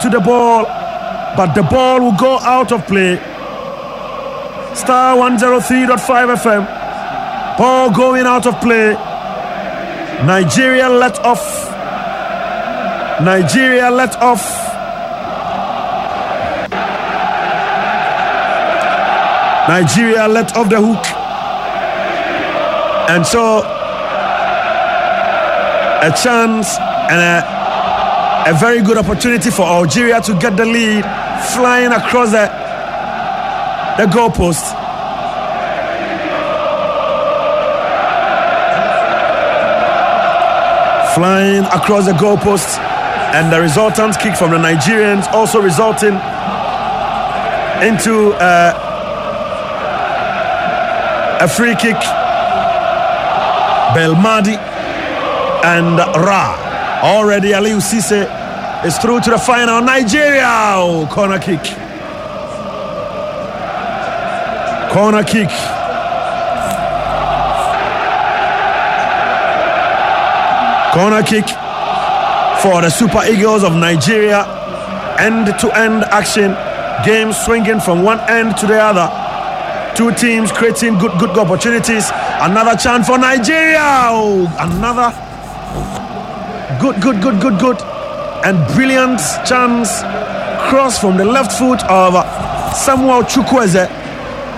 to the ball, but the ball will go out of play. Star 103.5 FM. Ball going out of play. Nigeria let off. Nigeria let off. Nigeria let off the hook. And so a chance and a very good opportunity for Algeria to get the lead, flying across the goalpost. Flying across the goalpost, and the resultant kick from the Nigerians also resulting into a free kick. Belmadi and Ra. Already Aliou Cisse is through to the final. Nigeria! Corner kick. Corner kick. Corner kick for the Super Eagles of Nigeria. End-to-end action. Game swinging from one end to the other. Two teams creating good opportunities. Another chance for Nigeria. Another good and brilliant chance. Cross from the left foot of Samuel Chukwueze.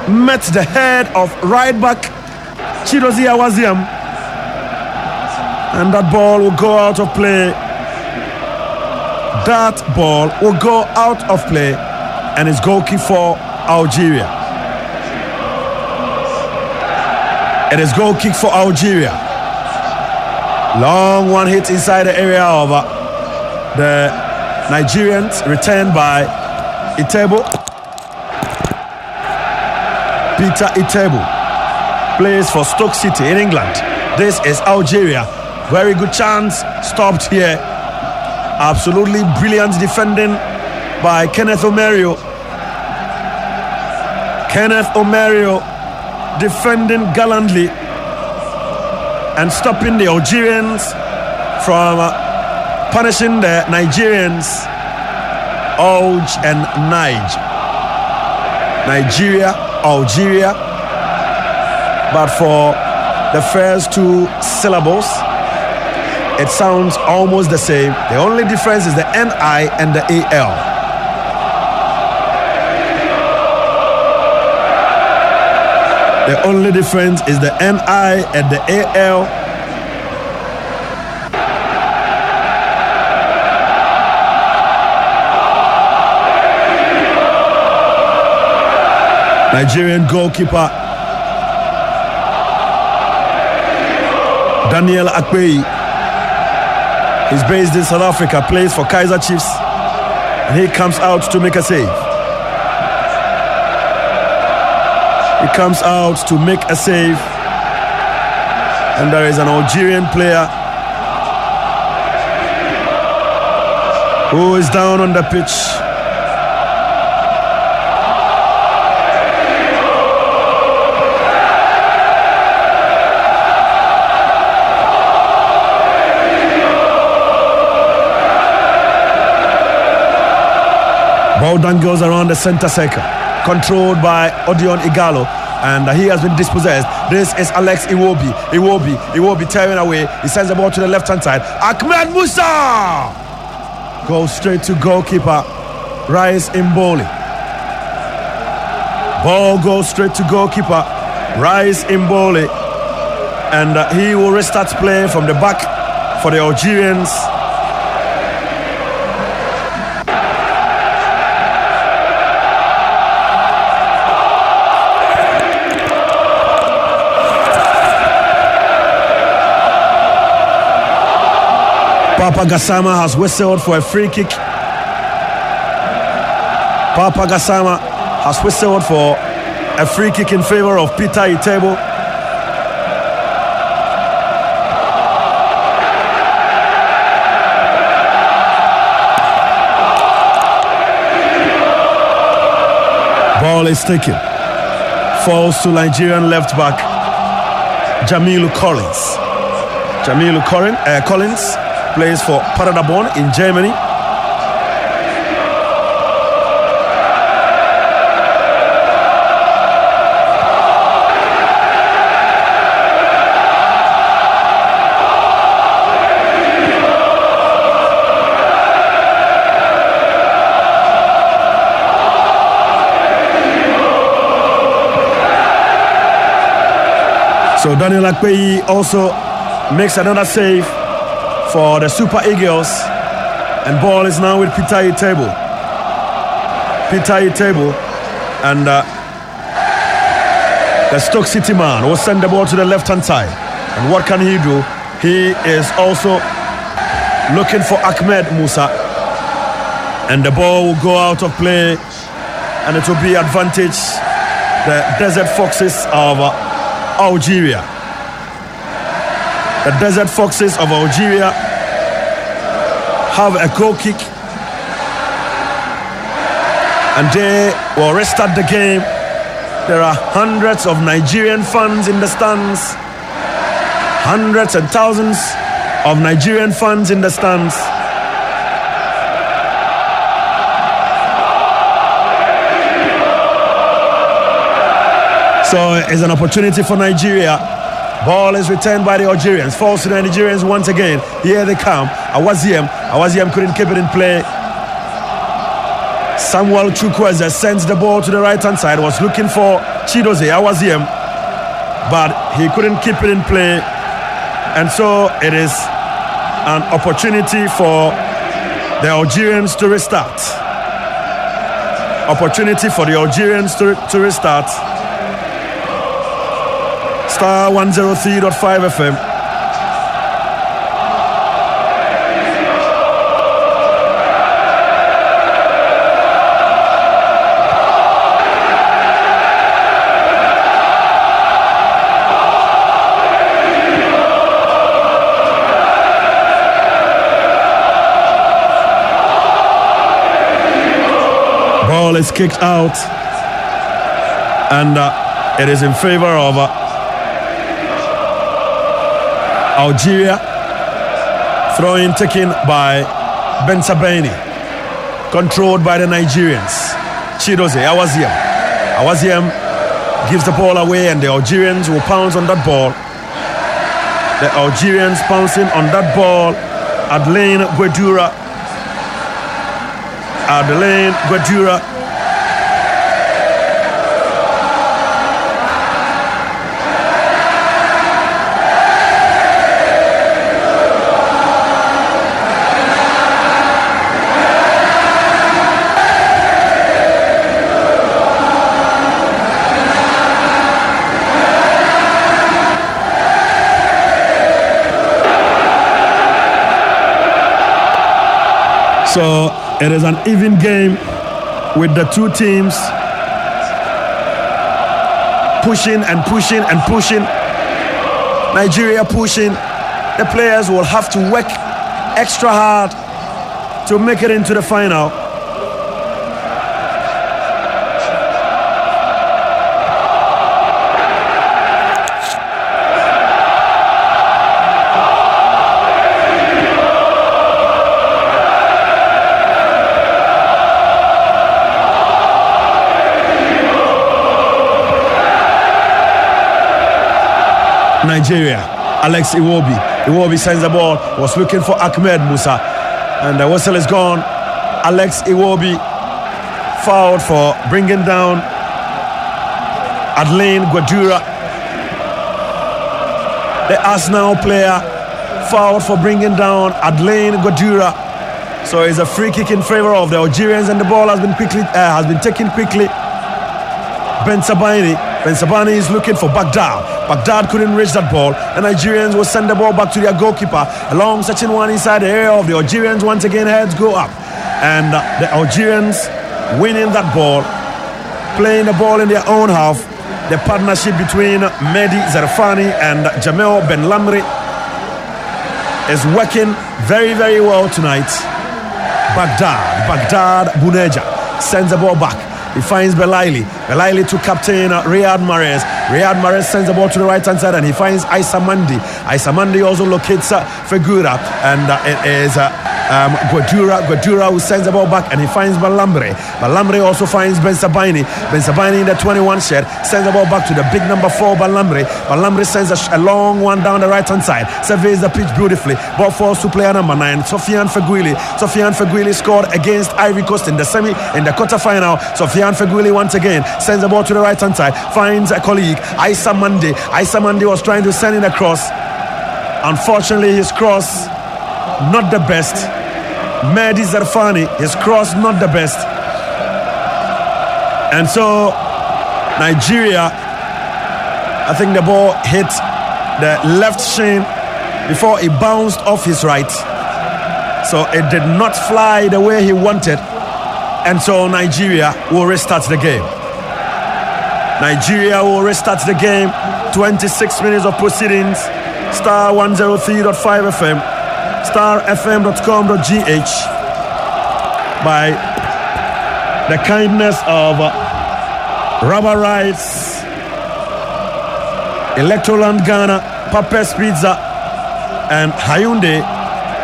Met the head of right back Chidozie Awaziam. And that ball will go out of play. That ball will go out of play. And it's goal kick for Algeria. It is goal kick for Algeria. Long one hit inside the area of the Nigerians, returned by Itebo. Peter Itebo plays for Stoke City in England. This is Algeria. Very good chance, stopped here. Absolutely brilliant defending by Kenneth Omerio. Kenneth Omerio defending gallantly and stopping the Algerians from punishing the Nigerians. Alge and Nige. Nigeria, Algeria. But for the first two syllables, it sounds almost the same. The only difference is the NI and the AL. The only difference is the NI and the AL. Nigerian goalkeeper Daniel Akpeyi is based in South Africa, plays for Kaizer Chiefs, and he comes out to make a save. He comes out to make a save, and there is an Algerian player who is down on the pitch. Ball then goes around the center circle, controlled by Odion Igalo, and he has been dispossessed. This is Alex Iwobi. Iwobi tearing away. He sends the ball to the left-hand side. Ahmed Musa goes straight to goalkeeper Rice Mboli. Ball goes straight to goalkeeper Rice Mboli, and he will restart play from the back for the Algerians. Papa Gassama has whistled for a free kick. Papa Gassama has whistled for a free kick in favor of Peter Itebo. Ball is taken. Falls to Nigerian left back Jamilu Collins. Collins plays for Paderborn in Germany. So Daniel Akpeyi also makes another save for the Super Eagles, and ball is now with Peter Itebo. And the Stoke City man will send the ball to the left-hand side. And what can he do? He is also looking for Ahmed Musa. And the ball will go out of play, and it will be advantage the Desert Foxes of Algeria. The Desert Foxes of Algeria have a goal kick, and they will restart the game. There are hundreds of Nigerian fans in the stands, hundreds and thousands of Nigerian fans in the stands. So it's an opportunity for Nigeria. Ball is returned by the Algerians. Falls to the Nigerians once again. Here they come. Awaziem couldn't keep it in play. Samuel Chukwueze sends the ball to the right-hand side. Was looking for Chidozie Awaziem, but he couldn't keep it in play. And so it is an opportunity for the Algerians to restart. Opportunity for the Algerians to restart. Star 103.5 FM. Ball is kicked out, and it is in favor of Algeria. Throw-in taken by Ben Sabeni, controlled by the Nigerians. Chidozie Awaziem. Awaziem gives the ball away, and the Algerians will pounce on that ball. The Algerians pouncing on that ball. Adelaine Guedura. So it is an even game with the two teams pushing and pushing and pushing. Nigeria pushing. The players will have to work extra hard to make it into the final. Nigeria, Alex Iwobi. Iwobi sends the ball, was looking for Ahmed Musa, and the whistle is gone. Alex Iwobi fouled for bringing down Adelaine Guedura. The Arsenal player fouled for bringing down Adelaine Guedura. So it's a free kick in favor of the Algerians, and the ball has been taken quickly. Ben Sabani is looking for Baghdad. Baghdad couldn't reach that ball. The Nigerians will send the ball back to their goalkeeper. A long searching one inside the area of the Algerians. Once again, heads go up. And the Algerians winning that ball, playing the ball in their own half. The partnership between Mehdi Zarfani and Jamel Ben Lamri is working very, very well tonight. Baghdad Buneja sends the ball back. He finds Belaili to captain Riyad Mahrez. Riyad Mahrez sends the ball to the right-hand side, and he finds Aissa Mandi. Aissa Mandi also locates Fegura, and it is Guedura who sends the ball back and he finds Balambre. Balambre also finds Bensabaini. Bensabaini in the 21 shed sends the ball back to the big number 4 Balambre. Balambre sends a long one down the right hand side. Surveys the pitch beautifully. Ball falls to player number 9, Sofiane Feguili. Sofiane Feguili scored against Ivory Coast in the quarter-final. Sofiane Feguili once again sends the ball to the right hand side. Finds a colleague, Issa Mande. Issa Mande was trying to send in a cross. Unfortunately, his cross not the best. Mehdi Zarfani, his cross not the best. And so Nigeria, I think the ball hit the left shin before it bounced off his right. So it did not fly the way he wanted. And so Nigeria will restart the game. Nigeria will restart the game. 26 minutes of proceedings. Star 103.5 FM. starfm.com.gh. By the kindness of Rubber Rights, Electroland Ghana, Papa's Pizza, and Hyundai,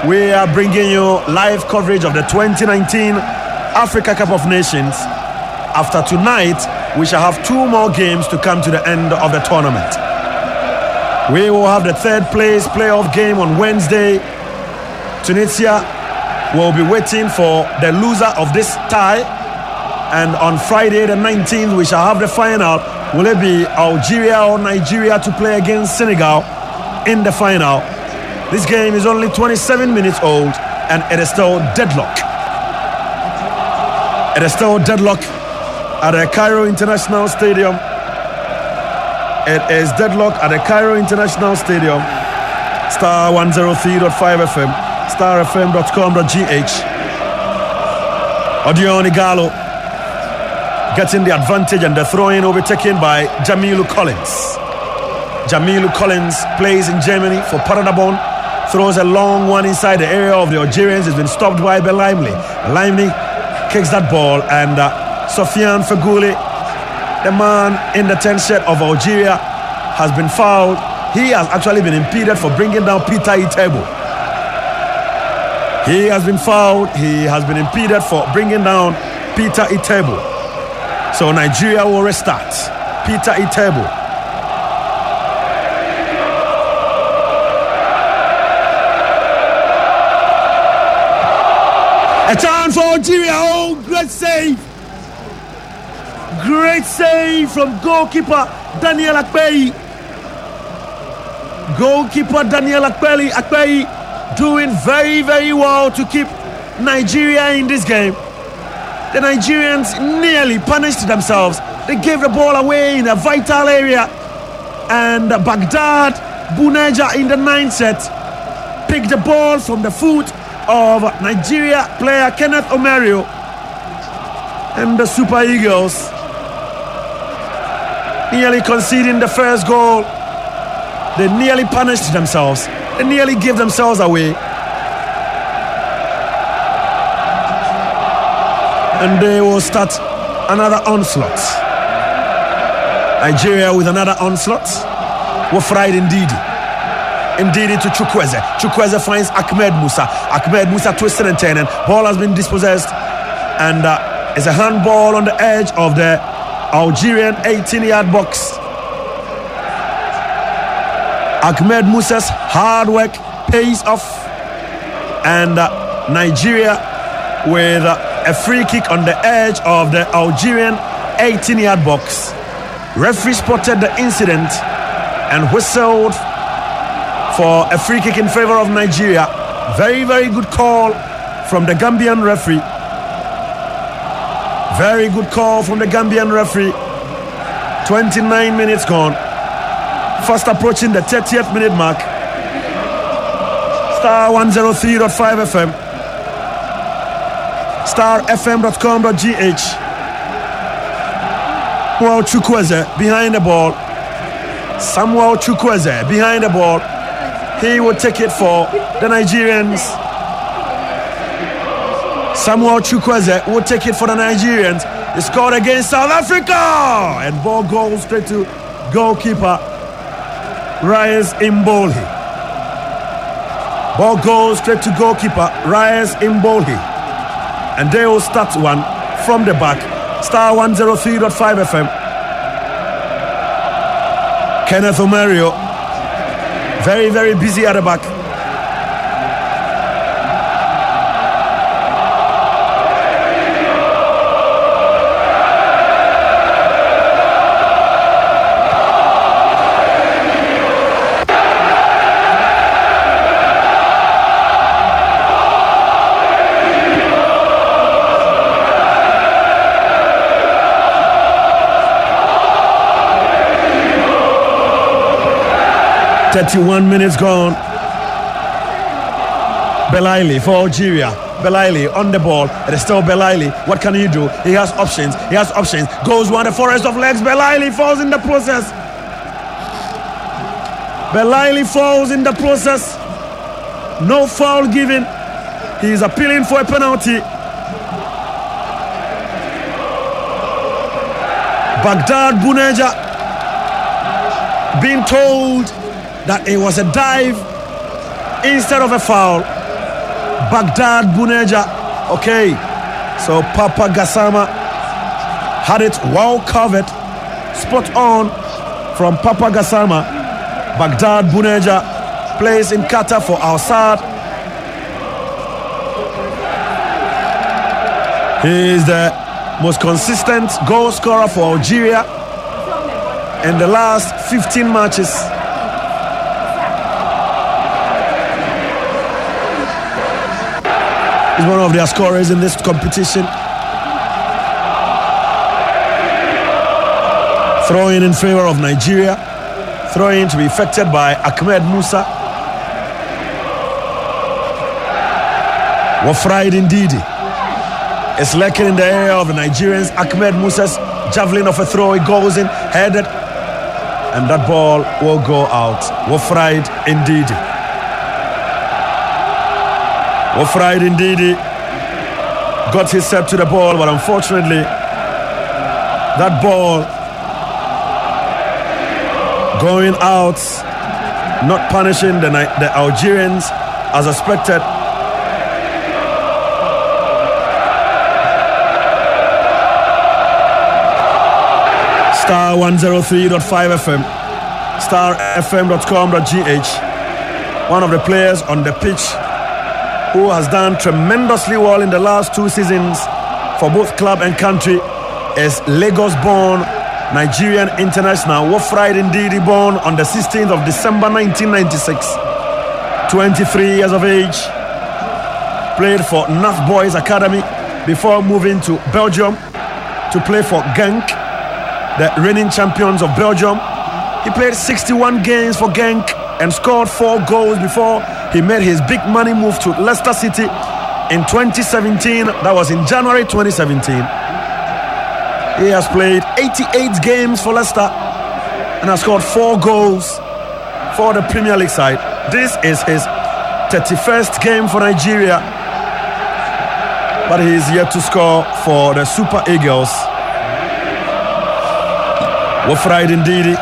we are bringing you live coverage of the 2019 Africa Cup of Nations. After tonight, we shall have 2 more games to come to the end of the tournament. We will have the third place playoff game on Wednesday. Tunisia will be waiting for the loser of this tie. And on Friday the 19th, we shall have the final. Will it be Algeria or Nigeria to play against Senegal in the final? This game is only 27 minutes old and it is still deadlock. It is still deadlock at the Cairo International Stadium. It is deadlock at the Cairo International Stadium. Star 103.5 FM. starfm.com.gh. Odion Igalo getting the advantage, and the throw-in will be taken by Jamilu Collins. Jamilu Collins plays in Germany for Paradabon. Throws a long one inside the area of the Algerians. It's been stopped by Belaimli. Belaimli kicks that ball, and Sofiane Fegouli, the man in the 10th shirt of Algeria, has been fouled. He has actually been impeded for bringing down Peter Itebo. He has been fouled. He has been impeded for bringing down Peter Itebo. So Nigeria will restart. Peter Itebo. A chance for Algeria. Oh, great save. Great save from goalkeeper Daniel Akpeyi. Goalkeeper Daniel Akpeyi doing very, very well to keep Nigeria in this game. The Nigerians nearly punished themselves. They gave the ball away in a vital area. And Baghdad Buneja in the 9th set picked the ball from the foot of Nigeria player Kenneth Omerio. And the Super Eagles nearly conceding the first goal. They nearly punished themselves. They nearly gave themselves away. And they will start another onslaught. Nigeria with another onslaught. Wofraid Ndidi. Ndidi to Chukwueze. Chukwueze finds Ahmed Musa. Ahmed Musa twisted and turning. Ball has been dispossessed. And it's a handball on the edge of the Algerian 18-yard box. Ahmed Musa's hard work pays off. And Nigeria with a free kick on the edge of the Algerian 18-yard box. Referee spotted the incident and whistled for a free kick in favor of Nigeria. Very, very good call from the Gambian referee. Very good call from the Gambian referee. 29 minutes gone. Fast approaching the 30th minute mark. Star 103.5 FM. starfm.com.gh. Samuel Chukwueze behind the ball. Samuel Chukwueze behind the ball. He will take it for the Nigerians. Samuel Chukwueze will take it for the Nigerians. He scored against South Africa. And ball goes straight to goalkeeper Rise Imboli. Ball goes straight to goalkeeper Reyes Imbolhi. And they will start one from the back. Star 103.5 FM. Kenneth Omerio. Very, very busy at the back. .31 minutes gone. Belaili for Algeria. Belaili on the ball. It is still Belaili. What can he do? He has options. Goes one, the forest of legs. Belaili falls in the process. Belaili falls in the process. No foul given. He is appealing for a penalty. Baghdad Buneja being told that it was a dive instead of a foul. Baghdad Buneja. Okay, so Papa Gassama had it well covered, spot on from Papa Gassama. Baghdad Buneja plays in Qatar for Al Sadd. He is the most consistent goal scorer for Algeria in the last 15 matches. He's one of their scorers in this competition. Throw-in favor of Nigeria. Throw-in to be effected by Ahmed Musa. Wafraid Ndidi is lurking in the area of the Nigerians. Ahmed Musa's javelin of a throw, it goes in, headed, and that ball will go out. Wafraid Ndidi. Wafraid Ndidi got his set to the ball, but unfortunately, that ball going out, not punishing the Algerians as expected. Star 103.5 FM, starfm.com.gh. One of the players on the pitch who has done tremendously well in the last 2 seasons for both club and country is Lagos-born Nigerian international Wafraid Ndidi, born on the 16th of December 1996. 23 years of age. Played for NAF Boys Academy before moving to Belgium to play for Genk, the reigning champions of Belgium. He played 61 games for Genk and scored 4 goals before he made his big money move to Leicester City in 2017. That was in January 2017. He has played 88 games for Leicester and has scored 4 goals for the Premier League side. This is his 31st game for Nigeria, but he is yet to score for the Super Eagles. Wafraid Ndidi,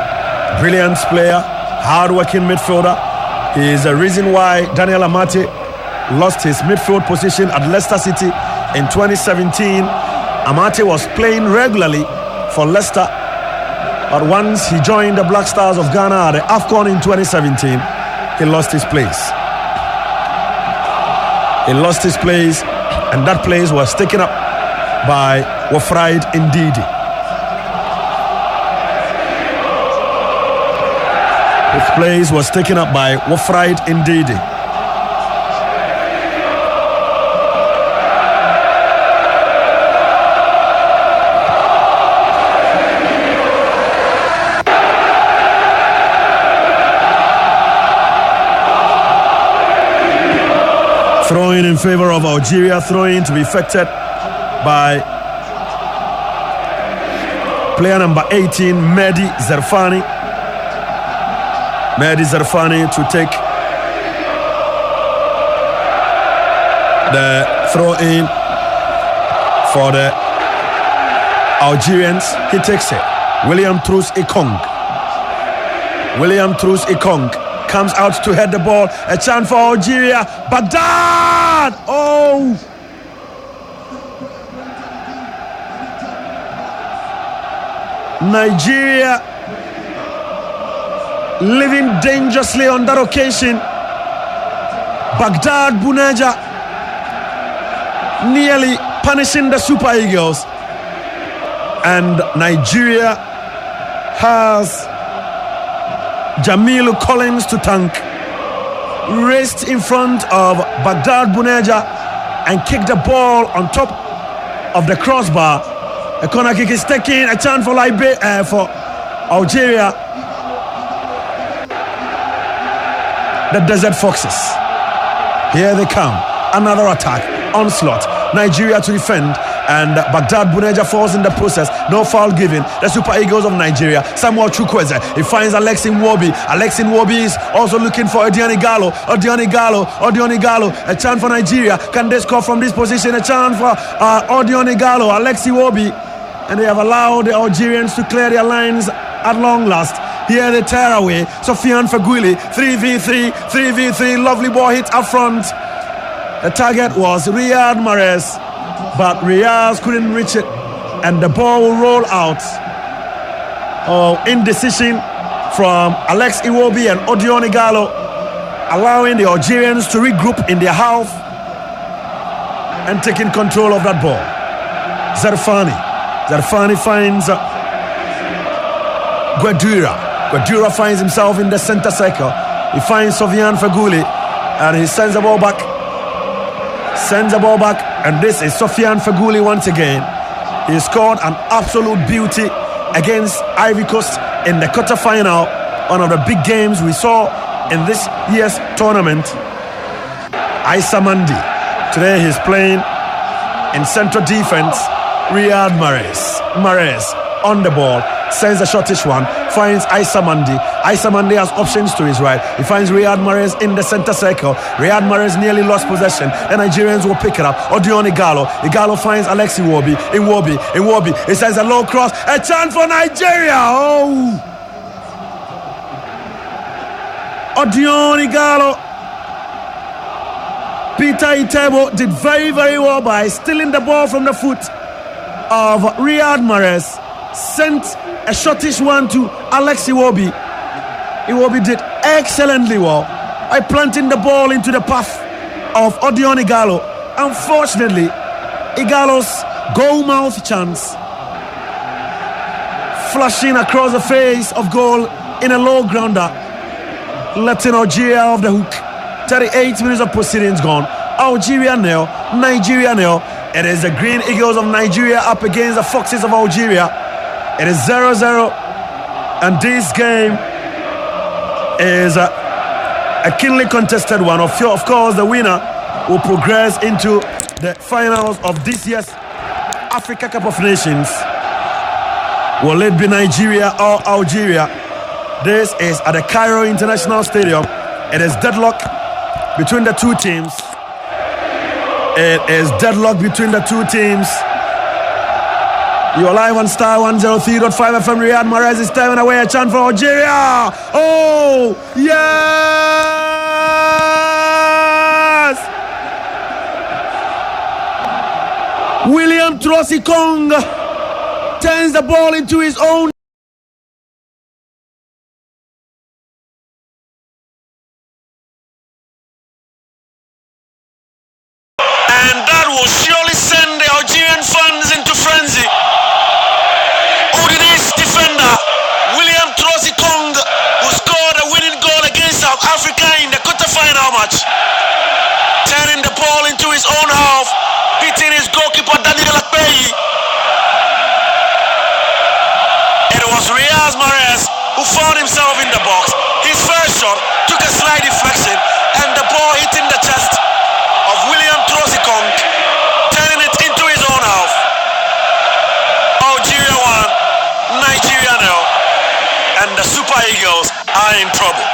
brilliant player, hard-working midfielder. He is the reason why Daniel Amate lost his midfield position at Leicester City in 2017. Amate was playing regularly for Leicester, but once he joined the Black Stars of Ghana at the AFCON in 2017, he lost his place. He lost his place, and that place was taken up by Wafraid Ndidi. His place was taken up by Wafraid Ndidi. Throwing in favor of Algeria, throwing to be effected by player number 18, Mehdi Zerfani. Mehdi Zerfani to take the throw-in for the Algerians. He takes it. William Truss Ekong comes out to head the ball. A chance for Algeria. Baghdad! Oh! Nigeria living dangerously on that occasion. Baghdad Buneja nearly punishing the Super Eagles. And Nigeria has Jamilu Collins to thank. Raced in front of Baghdad Buneja and kicked the ball on top of the crossbar. A corner kick is taken. A chance for Algeria. The Desert Foxes. Here they come. Another attack. Onslaught. Nigeria to defend. And Baghdad Buneja falls in the process. No foul given. The Super Eagles of Nigeria. Samuel Chukwueze. He finds Alex Iwobi. Alex Iwobi is also looking for Odion Ighalo. A chance for Nigeria. Can they score from this position? A chance for Odion Ighalo. Alex Iwobi. And they have allowed the Algerians to clear their lines at long last. Here they tear away. Sofiane Feghouli. 3v3. Lovely ball hit up front. The target was Riyad Mahrez. But Riyaz couldn't reach it, and the ball will roll out. Oh, indecision from Alex Iwobi and Odion Ighalo, allowing the Algerians to regroup in their half and taking control of that ball. Zarfani finds Guedura. Guedura finds himself in the center circle. He finds Sofiane Feghouli, and he sends the ball back. And this is Sofiane Feghouli once again. He scored an absolute beauty against Ivory Coast in the quarterfinal, one of the big games we saw in this year's tournament. Issa Mandi. Today he's playing in central defense. Riyad Mahrez on the ball, sends a shortish one, finds Issa Mandi. Issa Mandi has options to his right. He finds Riyad Mahrez in the center circle. Riyad Mahrez nearly lost possession. The Nigerians will pick it up. Odion Ighalo. Ighalo finds Alex Iwobi. Iwobi. He sends a low cross. A chance for Nigeria. Oh! Odion Ighalo. Peter Itebo did very, very well by stealing the ball from the foot of Riyad Mahrez. Sent a shortish one to Alex Iwobi. Iwobi did excellently well by planting the ball into the path of Odion Ighalo. Unfortunately, Ighalo's goal mouth chance flashing across the face of goal in a low grounder, letting Algeria off the hook. 38 minutes of proceedings gone. Algeria 0, Nigeria 0. It is the Green Eagles of Nigeria up against the Foxes of Algeria. It is 0-0, and this game is a keenly contested one. Of course, the winner will progress into the finals of this year's Africa Cup of Nations. Will it be Nigeria or Algeria? This is at the Cairo International Stadium. It is deadlock between the two teams. You are live on Star 103.5 FM. Riyad Mahrez is tearing away. A chance for Algeria. Oh, yes! William Trossikong turns the ball into his own. And that will surely send the Algerian fans into frenzy. Defender William Trossikong, who scored a winning goal against South Africa in the quarterfinal match, turning the ball into his own half, beating his goalkeeper Daniel Akpeyi. It was Riyad Mahrez who found himself in the box. His first shot took a slight deflection, and the ball hitting the chest of William Trossikong, turning it into his own half. Algeria 1, Nigeria 0, and the Super Eagles are in trouble.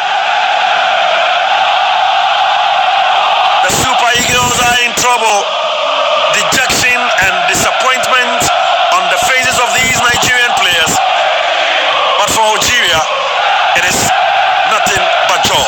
The Super Eagles are in trouble. Dejection and disappointment on the faces of these Nigerian players. But for Algeria, it is nothing but joy.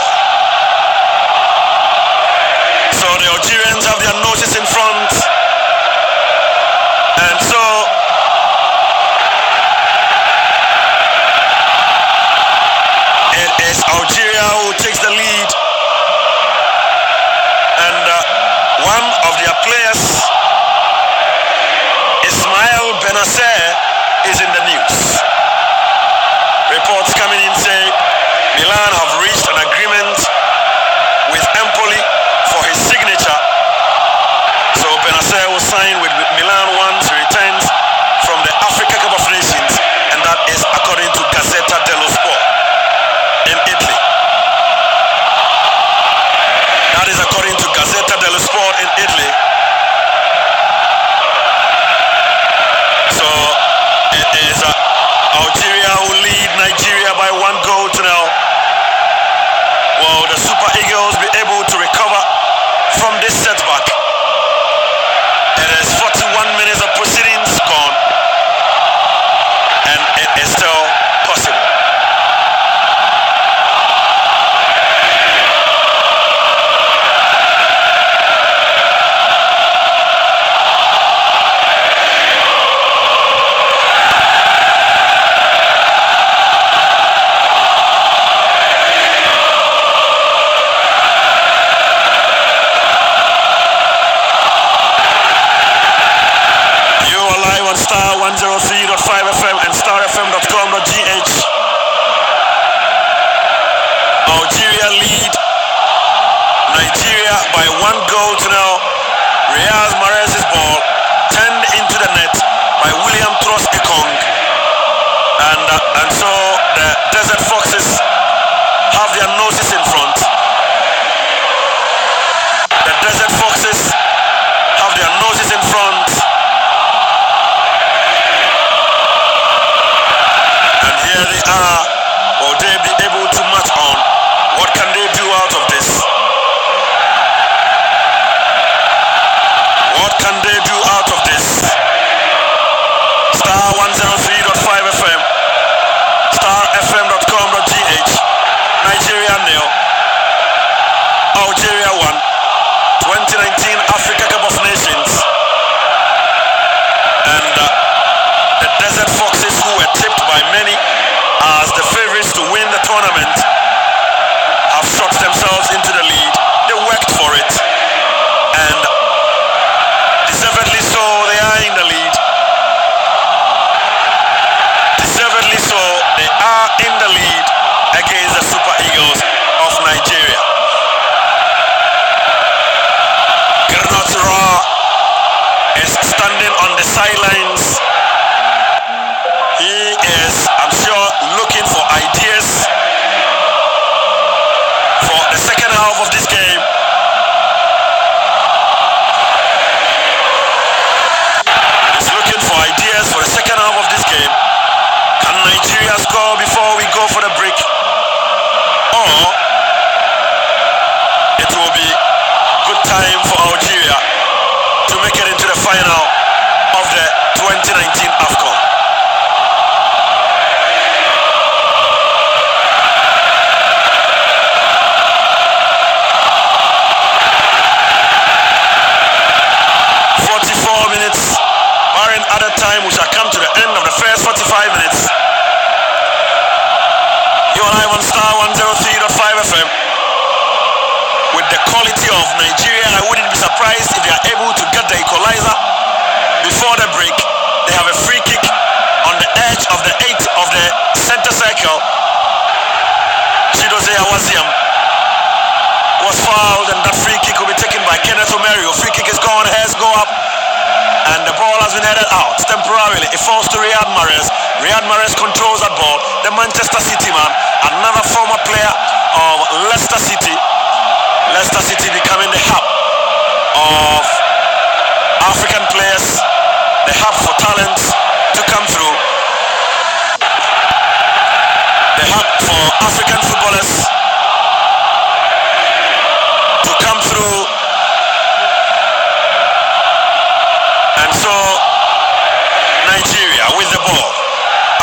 FM and starfm.com.gh. Algeria lead Nigeria by 1 goal to now. Riyad Mahrez's ball turned into the net by William Ekong. And so the Desert Foxes have their noses in front. The Desert Foxes have their noses in front. And here they are. Will they be able to match on? What can they do out of this? What can they do out of this? Star 103.5 FM, starfm.com.gh. Nigeria 0, Algeria 1, 2019 Africa Cup of Nations. And the Desert Foxes, who were tipped by many as the favorites to win the tournament, have shot themselves into the lead. They worked for it, and deservedly so, they are in the lead. Deservedly so, they are in the lead against the Super Eagles of Nigeria. Gernot Ra is standing on the sidelines. He is, I'm sure, looking for ideas for the second half of this game. He's looking for ideas for the second half of this game. Can Nigeria score before we go for the break? Or it will be good time for Algeria to make it into the final of the 2019 AFCON. At a time, we shall come to the end of the first 45 minutes. You and I on Star 103.5 FM. With the quality of Nigeria, I wouldn't be surprised if they are able to get the equalizer before the break. They have a free kick on the edge of the 8 of the center circle. Chidozie Awaziam was fouled, and that free kick will be taken by Kenneth Omerio. Free kick is gone, hairs go up. And the ball has been headed out temporarily. It falls to Riyad Mahrez. Riyad Mahrez controls that ball. The Manchester City man, another former player of Leicester City. Leicester City becoming the hub of African players, the hub for talents to come through, the hub for African footballers to come through. And so, Nigeria with the ball.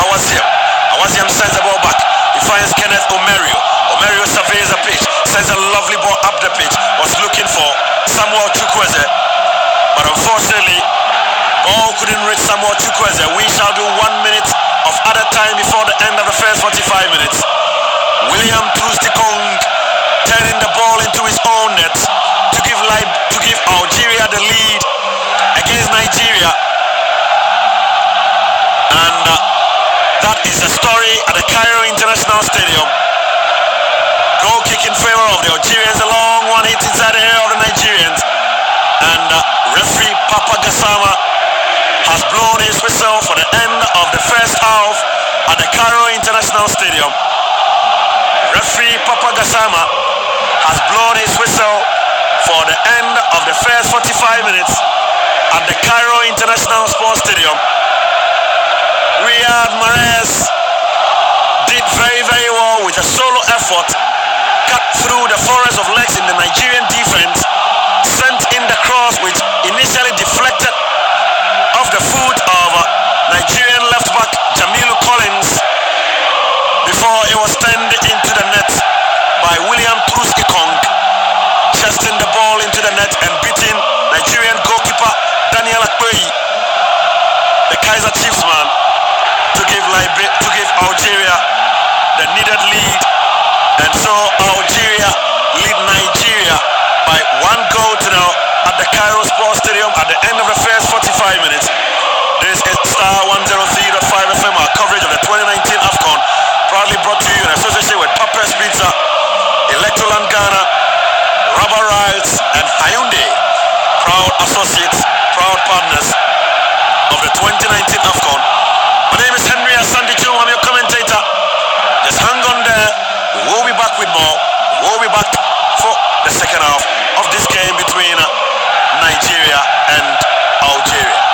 Awaziam sends the ball back. He finds Kenneth Omerio. Omerio surveys the pitch, sends a lovely ball up the pitch. Was looking for Samuel Chukwueze, but unfortunately, ball couldn't reach Samuel Chukwueze. We shall do 1 minute of other time before the end of the first 45 minutes. William Ekong turning the ball into his own net to give Algeria the lead against Nigeria. And that is the story at the Cairo International Stadium. Goal kick in favor of the Algerians, a long one hit inside the area of the Nigerians. And referee Papa Gassama has blown his whistle for the end of the first half at the Cairo International Stadium. Referee Papa Gassama has blown his whistle for the end of the first 45 minutes at the Cairo International Sports Stadium. Riyad Mahrez did very, very well with a solo effort, cut through the forest of legs in the Nigerian defense, sent in the cross which initially deflected off the foot of Nigerian left back Jamilu Collins before it was turned into the net by William Ekong, chesting the ball into the net and beating Nigerian goalkeeper Daniel Akpeyi, the Kaiser Chiefs man, to give Algeria the needed lead. And so Algeria lead Nigeria by 1 goal to now at the Cairo Sports Stadium at the end of the first 45 minutes. This is Star 103.5 proud associates, proud partners of the 2019 AFCON. My name is Henry Asandi Chum, I'm your commentator. Just hang on there. We will be back with more. We will be back for the second half of this game between Nigeria and Algeria.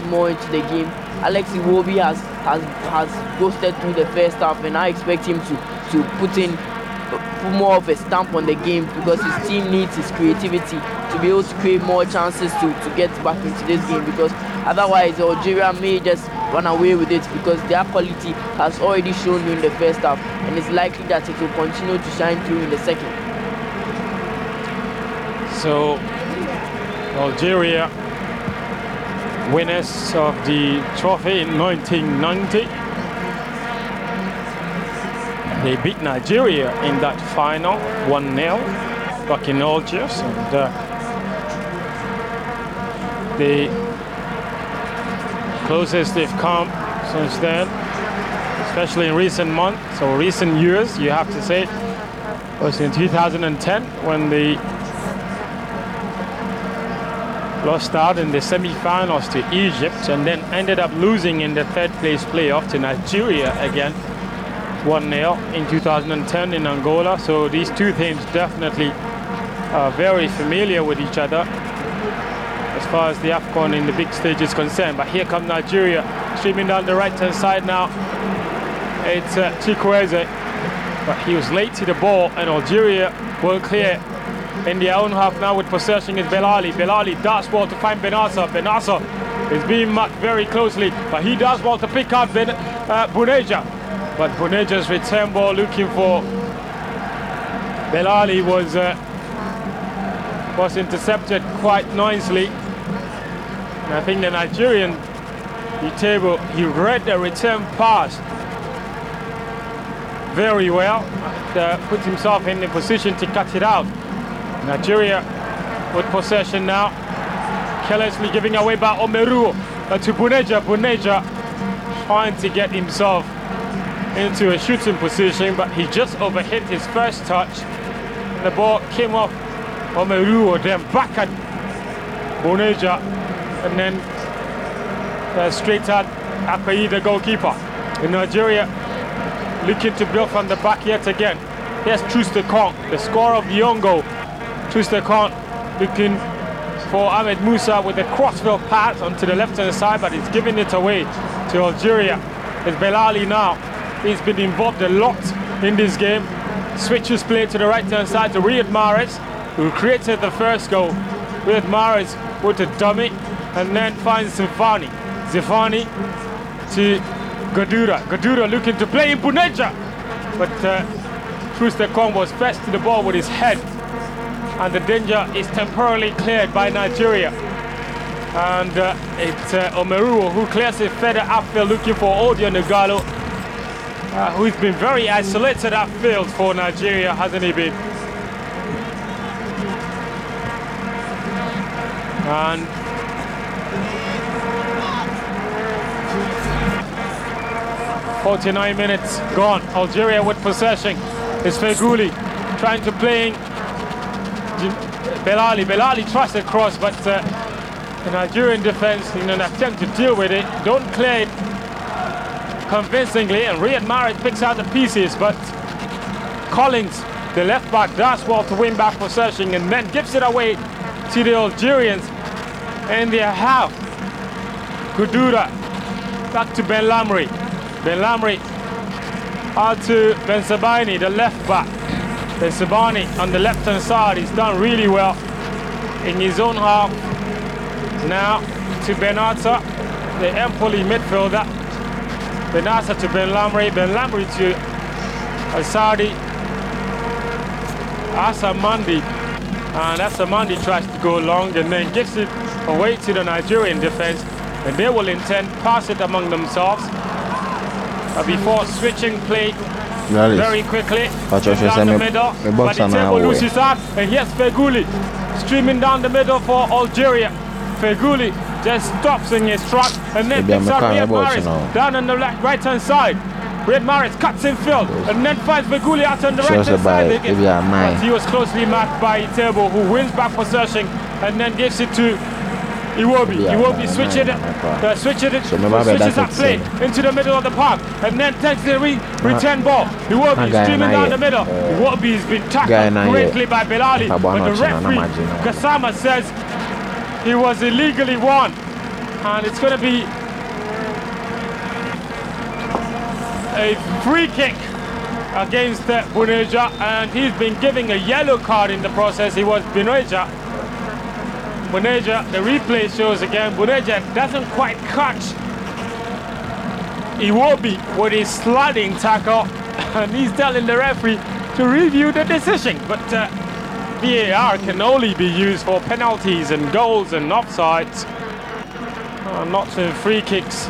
More into the game. Alex Iwobi has ghosted through the first half, and I expect him to put more of a stamp on the game, because his team needs his creativity to be able to create more chances to get back into this game, because otherwise Algeria may just run away with it, because their quality has already shown during the first half, and it's likely that it will continue to shine through in the second. So Algeria, winners of the trophy in 1990. They beat Nigeria in that final 1-0 back in Algiers, and the closest they've come since then, especially in recent months or recent years, you have to say, was in 2010 when they lost out in the semi-finals to Egypt, and then ended up losing in the third place playoff to Nigeria again, 1-0 in 2010 in Angola. So these two teams definitely are very familiar with each other as far as the AFCON in the big stage is concerned. But here comes Nigeria streaming down the right-hand side now. It's Chikwueze, but he was late to the ball, and Algeria will clear in their own half now with possession is Belali. Belali does well to find Benassa. Benassa is being marked very closely, but he does well to pick out Buneja. But Buneja's return ball looking for Belali was intercepted quite nicely. And I think the Nigerian, he read the return pass very well, put himself in the position to cut it out. Nigeria with possession now, carelessly giving away by Omeruo to Buneja. Buneja trying to get himself into a shooting position, but he just overhit his first touch. The ball came off Omeruo, then back at Buneja, and then straight at Akpeyi, the goalkeeper. In Nigeria looking to build from the back yet again. Here's Comm, the scorer of the own goal. Comm looking for Ahmed Musa with a crossfield pass onto the left-hand side, but he's giving it away to Algeria. It's Belali now. He's been involved a lot in this game. Switches play to the right-hand side to Riyad Mahrez, who created the first goal. Riyad Mahrez with a dummy, and then finds Zifani. Zifani to Gadura. Gadura looking to play in Buneja, but Comm was first to the ball with his head, and the danger is temporarily cleared by Nigeria. And it's Omeruo who clears it further upfield looking for Odion Igalo, who's been very isolated upfield for Nigeria, hasn't he been? And 49 minutes gone. Algeria with possession. It's Feghouli trying to play Belali. Belali tries to cross, but the Nigerian defense, in an attempt to deal with it, don't clear it convincingly, and Riyad Mahrez picks out the pieces, but Collins, the left back, does well to win back possession and then gives it away to the Algerians in their half. Gudura back to Ben Lamri. Ben Lamri out to Ben Sabani, the left back. Ben Sabani on the left hand side, he's done really well in his own half. Now to Benata, the Empoli midfielder. Benata to Ben Lamri to Asadi, Asamandi, And as Amandi tries to go long and then gives it away to the Nigerian defense, and they will intend pass it among themselves before switching play very quickly down the middle. But the table loses out, and here's Feghouli streaming down the middle for Algeria. Feghouli just stops in his track and then picks up Riyad Mahrez down on the right-hand side. Riyad Mahrez cuts in field and then finds Feghouli out on the right-hand side. But he was closely marked by Itebo, who wins back possession and then gives it to Iwobi. Iwobi switches that play into the middle of the park and then takes the return ball. Iwobi streaming down the middle. Iwobi has been tackled greatly by Belali, but the referee Gassama says he was illegally won, and it's going to be a free kick against Buneja, and he's been giving a yellow card in the process. He was Buneja, the replay shows again, Buneja doesn't quite catch Iwobi with his sliding tackle, and he's telling the referee to review the decision. But VAR can only be used for penalties and goals and offsides, not in free kicks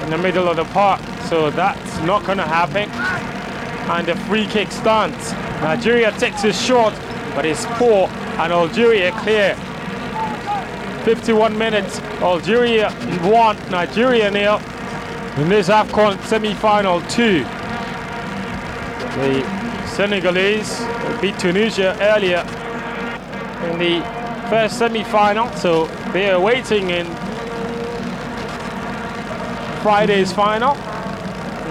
in the middle of the park, so that's not going to happen. And the free kick stands. Nigeria takes it short, but it's poor, and Algeria clear. 51 minutes, Algeria 1, Nigeria 0 in this AFCON semi-final 2. The Senegalese beat Tunisia earlier in the first semi-final, so they are waiting in Friday's final.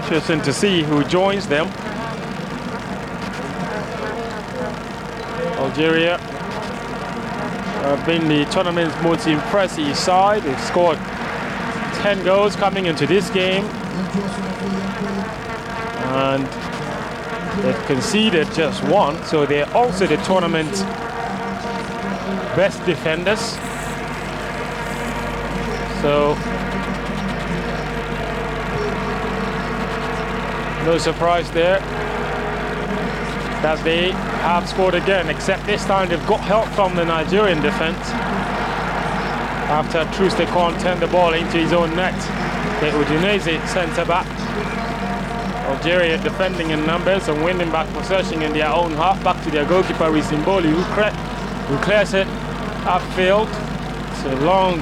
Interesting to see who joins them. Algeria have been the tournament's most impressive side. They've scored 10 goals coming into this game, and they've conceded just 1, so they're also the tournament's best defenders. So no surprise there that they have scored again, except this time they've got help from the Nigerian defense after Trustekon turned the ball into his own net. The Udinese centre-back. Algeria defending in numbers and winning back possession in their own half, back to their goalkeeper Risimboli, who clears it upfield. It's a long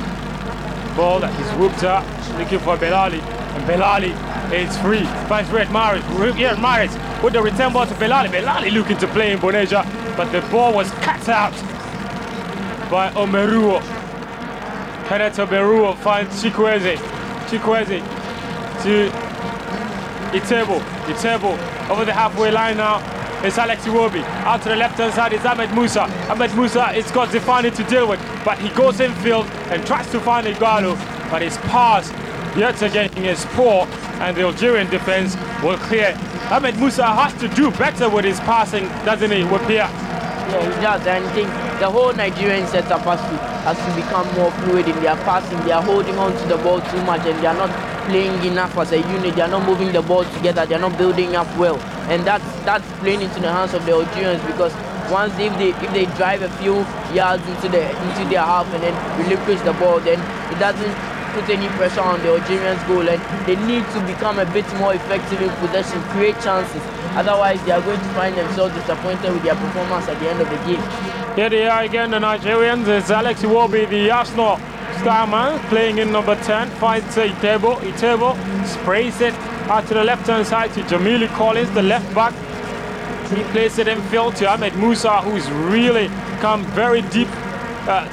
ball that he's whooped up, looking for Belali, and Belali is free. Finds Riyad Mahrez with the return ball to Belali. Belali looking to play in Buneja, but the ball was cut out by Omeruo. Kenneth Omeruo finds Chikwueze to Itebo over the halfway line now. It's Alex Iwobi. Out to the left-hand side is Ahmed Musa. Ahmed Musa, it's got Zifani to deal with, but he goes infield and tries to find Igalo, but his pass yet again is poor, and the Algerian defense will clear. Ahmed Musa has to do better with his passing, doesn't he, Wapia? Yeah, he does, and I think the whole Nigerian setup has to become more fluid in their passing. They are holding on to the ball too much, and they are not playing enough as a unit. They are not moving the ball together. They are not building up well, and that's playing into the hands of the Algerians, because once if they drive a few yards into their half and then relinquish the ball, then it doesn't put any pressure on the Algerians' goal, and they need to become a bit more effective in possession, create chances. Otherwise, they are going to find themselves disappointed with their performance at the end of the game. Here they are again, the Nigerians. It's Alex Iwobi, the Arsenal star man, playing in number 10. Finds Itebo. Itebo sprays it out to the left-hand side to Jamili Collins, the left back. He plays it in field to Ahmed Musa, who's really come very deep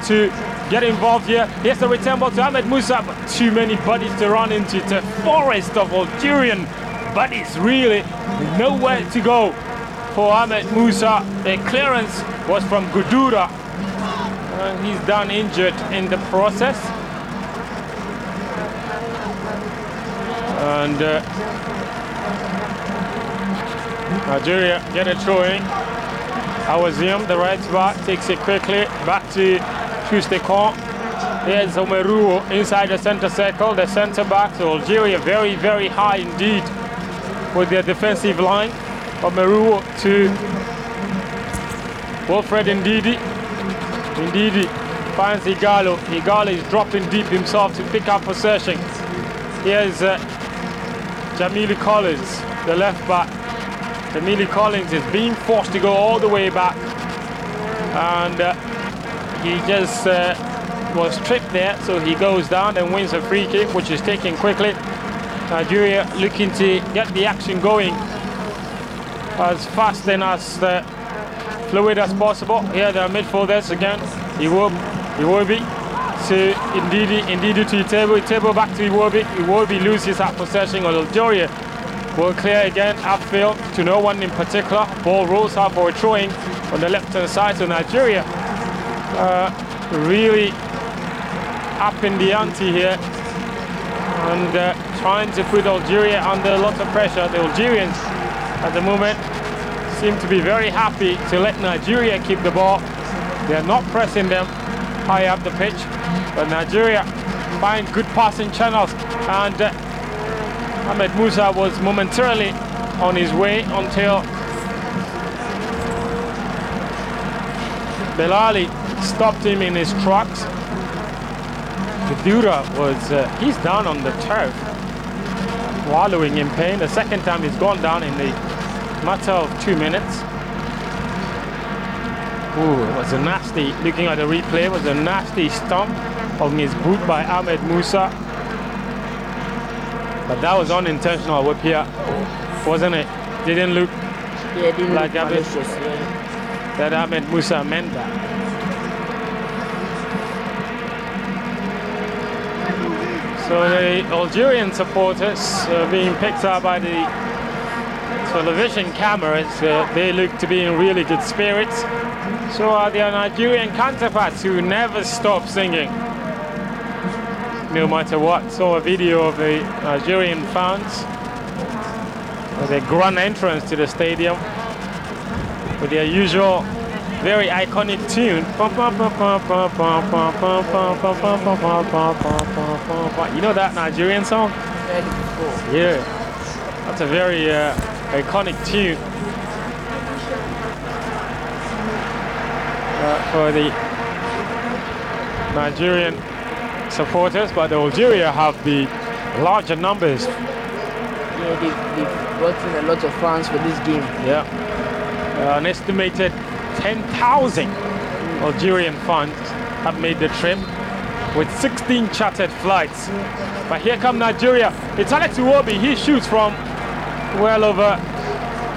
to get involved here. Here's the return ball to Ahmed Musa, but too many bodies to run into. It's a forest of Algerian bodies, really. Nowhere to go for Ahmed Musa. The clearance was from Gudura, and he's done injured in the process. And Algeria get a throw-in. Awazim, the right back, takes it quickly back to Trustekon. There's Omeruo inside the center circle, the center back. So Algeria very, very high indeed with their defensive line. Omeruo to Wilfred Ndidi. Indeed, he finds Igalo. Igalo is dropping deep himself to pick up possession. Here's Jamili Collins, the left back. Jamili Collins is being forced to go all the way back. And he just was tripped there, so he goes down and wins a free kick, which is taken quickly. Nigeria looking to get the action going as fast and as fluid as possible. Here the midfielders again. Iwobi to Ndidi to Itebo back to Iwobi. Iwobi loses that possession. Algeria will clear again upfield to no one in particular. Ball rolls out for a throwing on the left hand side. So Nigeria really up in the ante here and trying to put Algeria under a lot of pressure. The Algerians at the moment seem to be very happy to let Nigeria keep the ball. They're not pressing them high up the pitch, but Nigeria find good passing channels, and Ahmed Musa was momentarily on his way until Belali stopped him in his tracks. Vidura was, he's down on the turf, wallowing in pain. The second time he's gone down in the matter of 2 minutes. Ooh, it was a nasty, looking at the replay, it was a nasty stomp on his boot by Ahmed Musa. But that was unintentional whip here, wasn't it? Didn't look like that Ahmed Musa meant that. So the Algerian supporters being picked up by the television cameras, they look to be in really good spirits. So are their Nigerian counterparts who never stop singing, no matter what. Saw a video of the Nigerian fans with a grand entrance to the stadium with their usual very iconic tune. You know that Nigerian song? Yeah, that's a very iconic tune for the Nigerian supporters, but Algeria have the larger numbers. Yeah, they've brought in a lot of fans for this game. Yeah, an estimated 10,000 Algerian fans have made the trip with 16 chartered flights. But here come Nigeria. It's Alex Iwobi. He shoots from well over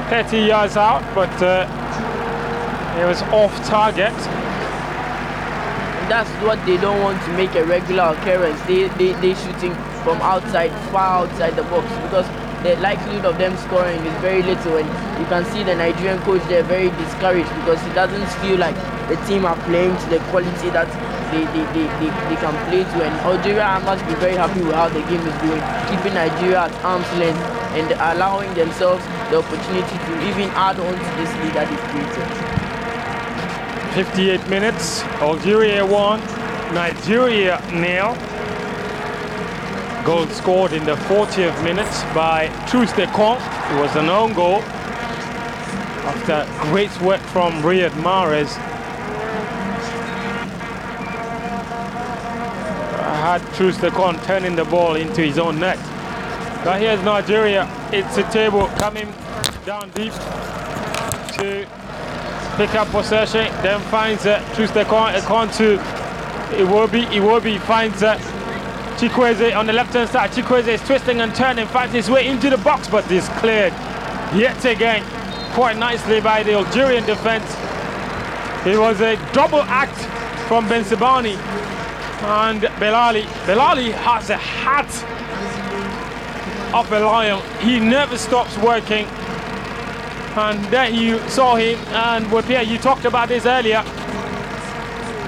30 yards out, but it was off target. And that's what they don't want to make a regular occurrence. They shooting from outside, far outside the box, because the likelihood of them scoring is very little, and you can see the Nigerian coach there very discouraged because he doesn't feel like the team are playing to the quality that they can play to. And Algeria must be very happy with how the game is going, keeping Nigeria at arm's length and allowing themselves the opportunity to even add on to this lead that is created. 58 minutes, Algeria 1, Nigeria 0. Goal scored in the 40th minute by Comm. It was an own goal after great work from Riyad Mahrez. Had Comm turning the ball into his own net. But here's Nigeria. It's a table coming down deep to pick up possession, then finds Comm to Iwobi. Iwobi finds Chikwueze on the left-hand side. Chikwueze is twisting and turning, finds his way into the box, but is cleared yet again quite nicely by the Algerian defense. It was a double act from Bensibani and Belali. Belali has a hat of a lion. He never stops working. And there you saw him, and Wapia, you talked about this earlier.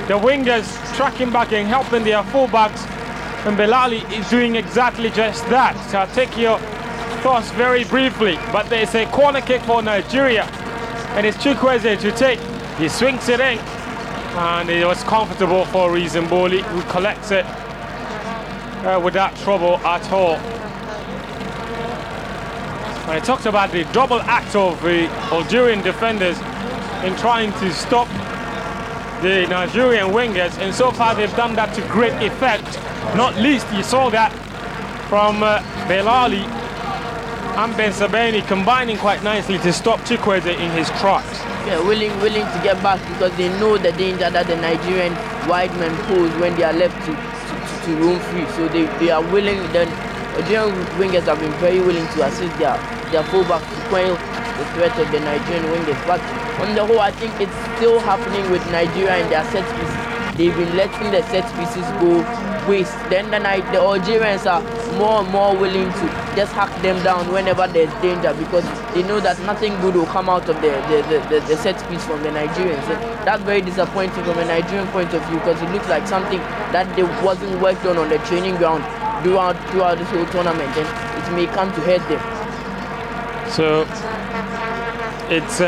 The wingers tracking back and helping their fullbacks. And Belali is doing exactly just that. So I'll take your thoughts very briefly. But there's a corner kick for Nigeria. And it's Chikwueze to take. He swings it in. And it was comfortable for Rizimboli, who collects it without trouble at all. I talked about the double act of the Algerian defenders in trying to stop the Nigerian wingers, and so far they've done that to great effect. Not least, you saw that from Belali and Ben Sabeni combining quite nicely to stop Chikwueze in his tracks. Yeah, willing to get back because they know the danger that the Nigerian wide men pose when they are left to roam free. So they are willing. The Nigerian wingers have been very willing to assist their fullback to quell the threat of the Nigerian wingers. But on the whole, I think it's still happening with Nigeria in their set pieces. They've been letting the set pieces go waste. Then the Algerians are more and more willing to just hack them down whenever there's danger because they know that nothing good will come out of the set piece from the Nigerians. And that's very disappointing from a Nigerian point of view because it looks like something that they wasn't worked on the training ground throughout this whole tournament, and it may come to hurt them. So it's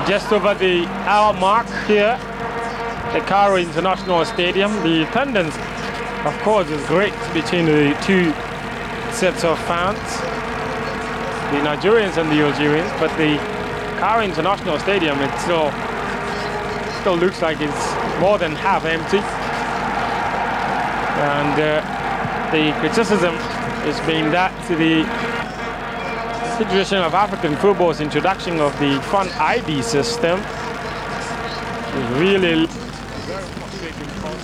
just over the hour mark here, the Cairo International Stadium. The attendance, of course, is great between the two sets of fans, the Nigerians and the Algerians, but the Cairo International Stadium, it still looks like it's more than half empty. And the criticism is being that to the Federation of African Football's introduction of the Fun ID system is really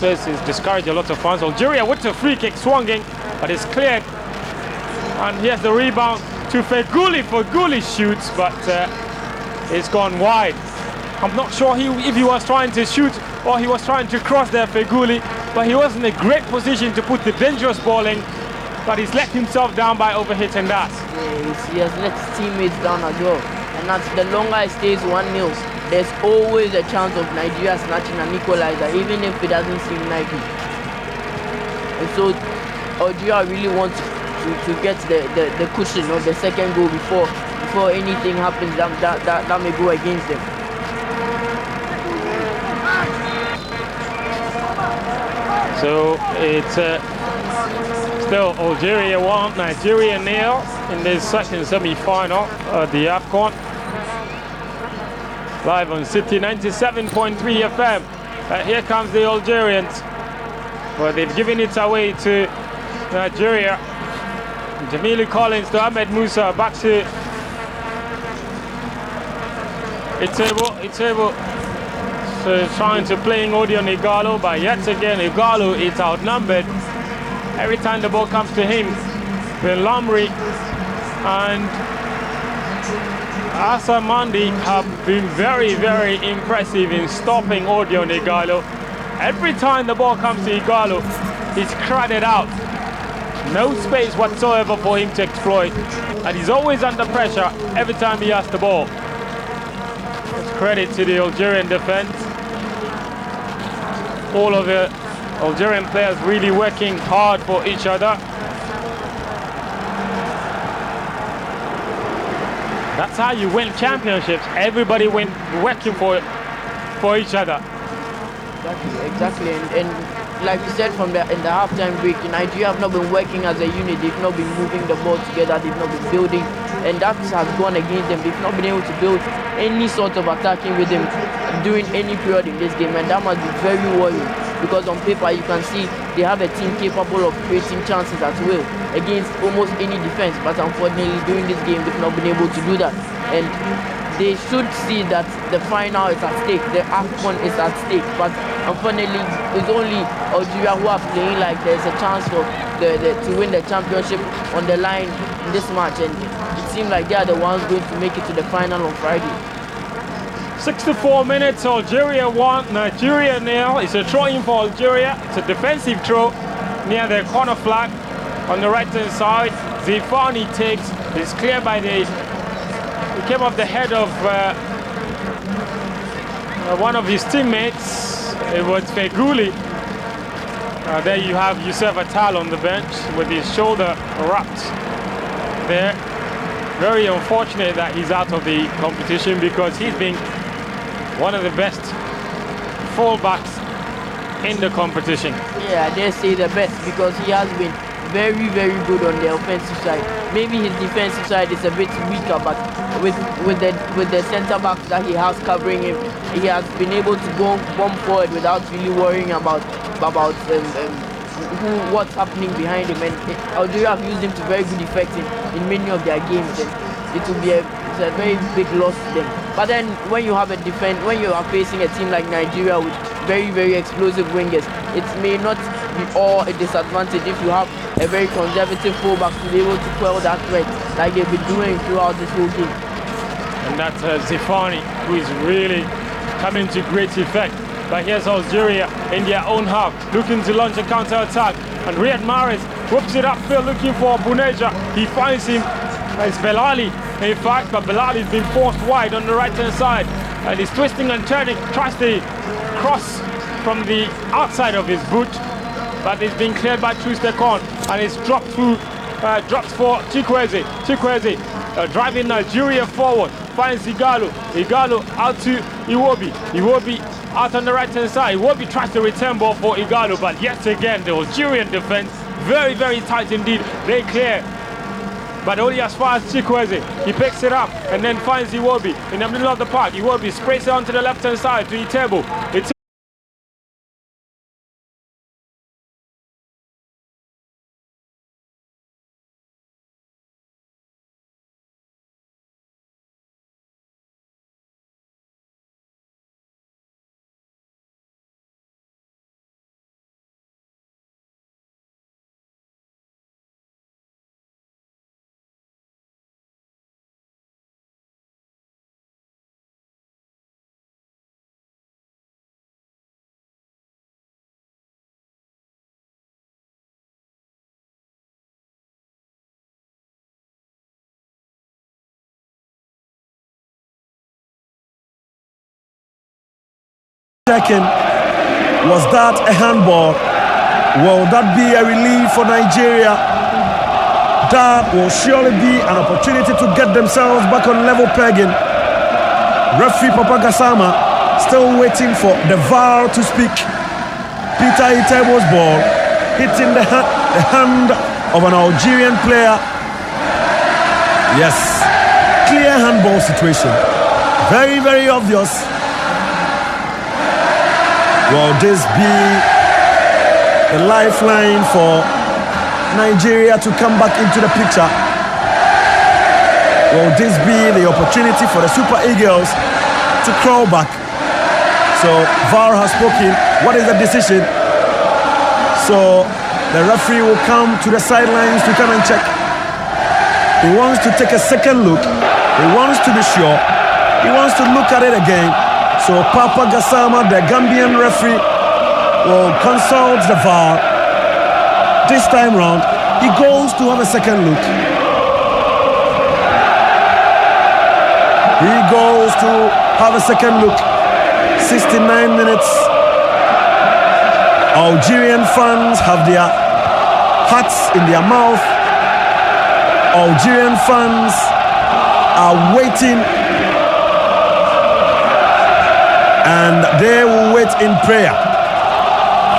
has discouraged a lot of fans. Algeria with the free kick swinging, but it's cleared. And here's the rebound to Feghouli. Feghouli shoots, but it's gone wide. I'm not sure if he was trying to shoot or he was trying to cross there, Feghouli, but he was in a great position to put the dangerous ball in, but he's let himself down by overhitting that. Yeah, he has let his teammates down as well. And that's the longer it stays 1-0. There's always a chance of Nigeria snatching an equalizer, even if it doesn't seem likely. And so Algeria really wants to get the cushion of the second goal before anything happens that may go against them. So it's still Algeria 1, Nigeria 0 in this second semi-final of the AFCON. Live on Citi 97.3 FM. Here comes the Algerians. Well, they've given it away to Nigeria. Jamilu Collins to Ahmed Musa. Back to Itebo. So trying to playing Odion Igalo, but yet again Igalo is outnumbered. Every time the ball comes to him, Ben Lamri and Asamandi have been very, very impressive in stopping Odion Igalo. Every time the ball comes to Igalo, he's crowded out. No space whatsoever for him to exploit. And he's always under pressure every time he has the ball. It's credit to the Algerian defense. All of the Algerian players really working hard for each other. That's how you win championships. Everybody working for each other. Exactly. And like you said in the halftime break, Nigeria have not been working as a unit. They've not been moving the ball together. They've not been building, and that has gone against them. They've not been able to build any sort of attacking rhythm during any period in this game, and that must be very worrying. Because on paper you can see they have a team capable of creating chances at will against almost any defense, but unfortunately during this game they've not been able to do that. And they should see that the final is at stake, the AFCON is at stake, but unfortunately it's only Algeria who are playing like there's a chance for to win the championship on the line in this match, and it seems like they are the ones going to make it to the final on Friday. 64 minutes, Algeria 1, Nigeria 0. It's a throw in for Algeria. It's a defensive throw near the corner flag on the right hand side. Zifani takes, it's cleared by it came off the head of one of his teammates. It was Feghouli. There you have Youssef Attal on the bench with his shoulder wrapped there. Very unfortunate that he's out of the competition because he's been one of the best fullbacks in the competition. Yeah, I dare say the best because he has been very, very good on the offensive side. Maybe his defensive side is a bit weaker, but with the centre backs that he has covering him, he has been able to go bomb forward without really worrying about what's happening behind him. And Algeria have used him to very good effect in many of their games, and it will be a very big loss to them. But then when you have when you are facing a team like Nigeria with very, very explosive wingers, it may not be all a disadvantage if you have a very conservative fullback to be able to quell that threat like they've been doing throughout this whole game. And that's Zifani, who is really coming to great effect. But here's Algeria in their own half, looking to launch a counter-attack. And Riyad Mahrez whoops it upfield looking for Buneja. He finds him. It's Belali, in fact, but Belali's been forced wide on the right-hand side. And he's twisting and turning, tries to cross from the outside of his boot. But it's been cleared by Trustekon, and it's dropped for Chikwueze. Chikwueze driving Nigeria forward, finds Igalo. Igalo out to Iwobi. Iwobi out on the right-hand side. Iwobi tries to return ball for Igalo, but yet again the Algerian defense very, very tight indeed. They clear, but only as far as Chikwueze. He picks it up and then finds Iwobi in the middle of the park. Iwobi sprays it onto the left-hand side to Itebo. Second, was that a handball? Will that be a relief for Nigeria? That will surely be an opportunity to get themselves back on level pegging. Referee Papa Gassama still waiting for the VAR to speak. Peter Itebo's ball hitting the hand of an Algerian player. Yes, clear handball situation. Very, very obvious. Will this be the lifeline for Nigeria to come back into the picture? Will this be the opportunity for the Super Eagles to crawl back? So VAR has spoken. What is the decision? So the referee will come to the sidelines to come and check. He wants to take a second look. He wants to be sure. He wants to look at it again. So Papa Gassama, the Gambian referee, will consult the VAR. This time round, he goes to have a second look. He goes to have a second look. 69 minutes. Algerian fans have their hearts in their mouth. Algerian fans are waiting, and they will wait in prayer.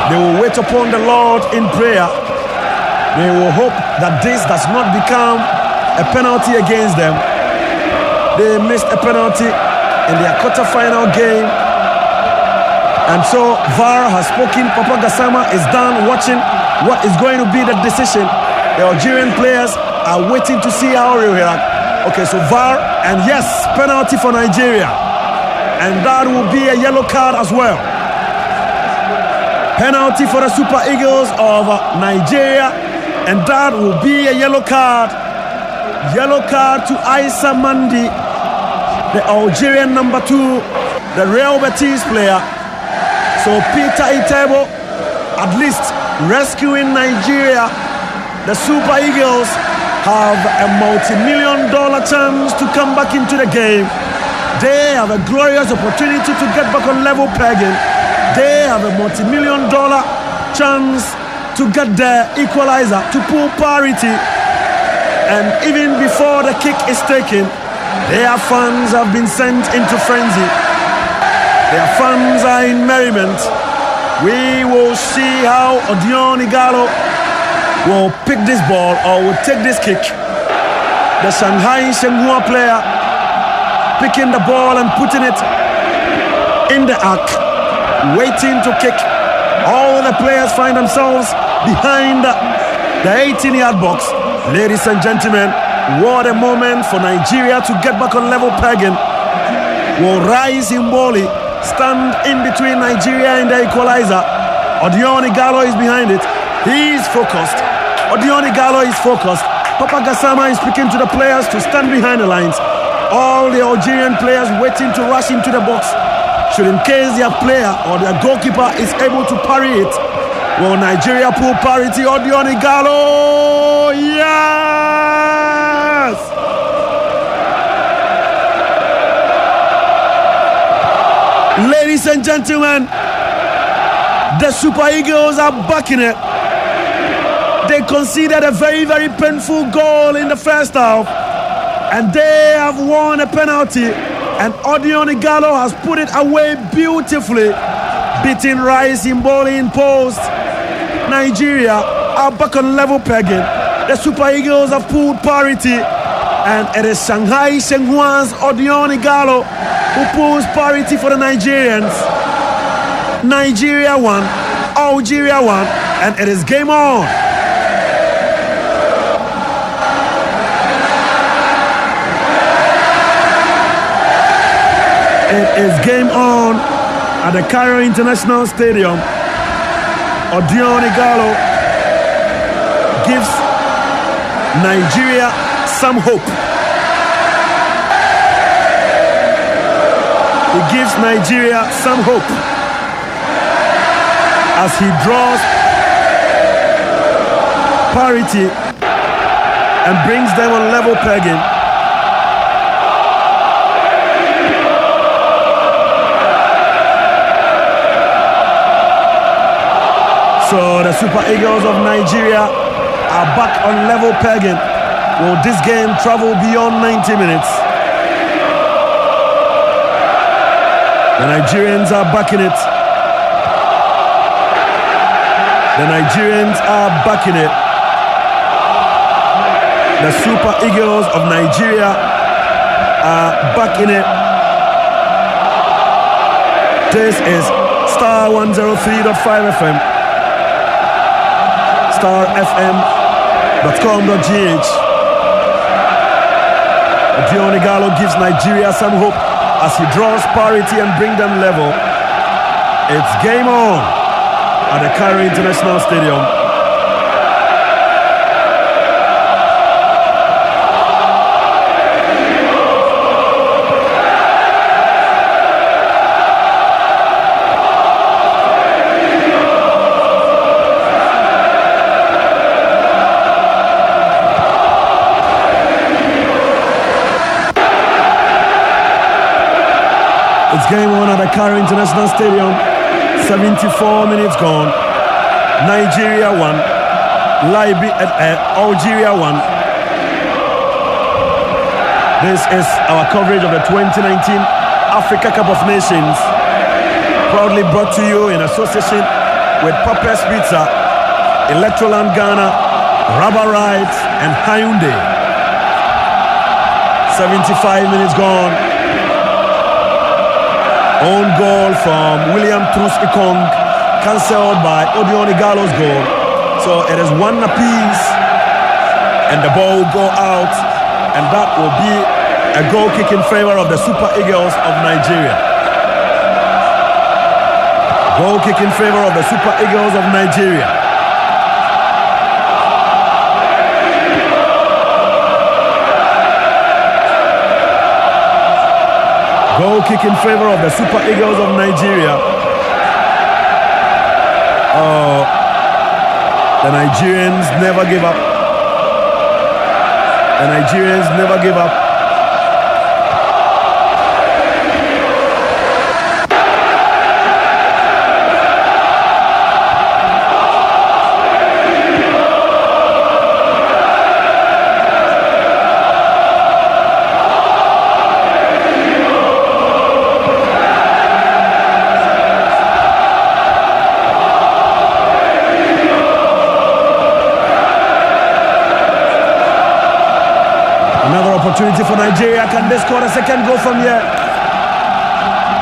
They will wait upon the Lord in prayer. They will hope that this does not become a penalty against them. They missed a penalty in their quarter-final game. And so VAR has spoken. Papa Gassama is done watching what is going to be the decision. The Algerian players are waiting to see how they react. Okay, so VAR, and yes, penalty for Nigeria. And that will be a yellow card as well. Penalty for the Super Eagles of Nigeria, and that will be a yellow card. Yellow card to Issa Mandi, the Algerian number 2, the Real Betis player. So Peter Itebo, at least rescuing Nigeria. The Super Eagles have a multi-million-dollar chance to come back into the game. They have a glorious opportunity to get back on level pegging. They have a multi-million-dollar chance to get the equalizer, to pull parity. And even before the kick is taken, their fans have been sent into frenzy. Their fans are in merriment. We will see how Odion Igalo will pick this ball or will take this kick. The Shanghai Shenhua player picking the ball and putting it in the arc, waiting to kick. All the players find themselves behind the 18-yard box. Ladies and gentlemen, what a moment for Nigeria to get back on level pegging. Will Rise Imboli stand in between Nigeria and the equalizer. Odion Igalo is behind it. He is focused. Odion Igalo is focused. Papa Gassama is speaking to the players to stand behind the lines. All the Algerian players waiting to rush into the box. Should in case their player or their goalkeeper is able to parry it, will Nigeria pull parity? Odion Igalo, yes! Ladies and gentlemen, the Super Eagles are back in it. They conceded a very, very painful goal in the first half, and they have won a penalty, and Odion Igalo has put it away beautifully, beating Rice Imboli in post. Nigeria are back on level pegging. The Super Eagles have pulled parity, and it is Shanghai Shenhua's Odion Igalo who pulls parity for the Nigerians. Nigeria won, Algeria won, and it is game on. It is game on at the Cairo International Stadium. Odion Igalo gives Nigeria some hope. He gives Nigeria some hope as he draws parity and brings them on level pegging. So the Super Eagles of Nigeria are back on level pegging. Will this game travel beyond 90 minutes? The Nigerians are back in it. The Nigerians are back in it. The Super Eagles of Nigeria are back in it. This is Star 103.5 FM. starfm.com.gh. Odion Igalo gives Nigeria some hope as he draws parity and bring them level. It's game on at the Cairo International Stadium. It's game on at the Cairo International Stadium. 74 minutes gone. Nigeria won. Algeria won. This is our coverage of the 2019 Africa Cup of Nations. Proudly brought to you in association with Papa's Pizza, Electroland Ghana, Rubber Rides, and Hyundai. 75 minutes gone. Own goal from William Trus Ikong, cancelled by Odion Igalo's goal. So it is one apiece, and the ball will go out, and that will be a goal kick in favor of the Super Eagles of Nigeria. Goal kick in favor of the Super Eagles of Nigeria. Goal kick in favor of the Super Eagles of Nigeria. The Nigerians never give up. The Nigerians never give up. Opportunity for Nigeria. Can they score a second goal from here?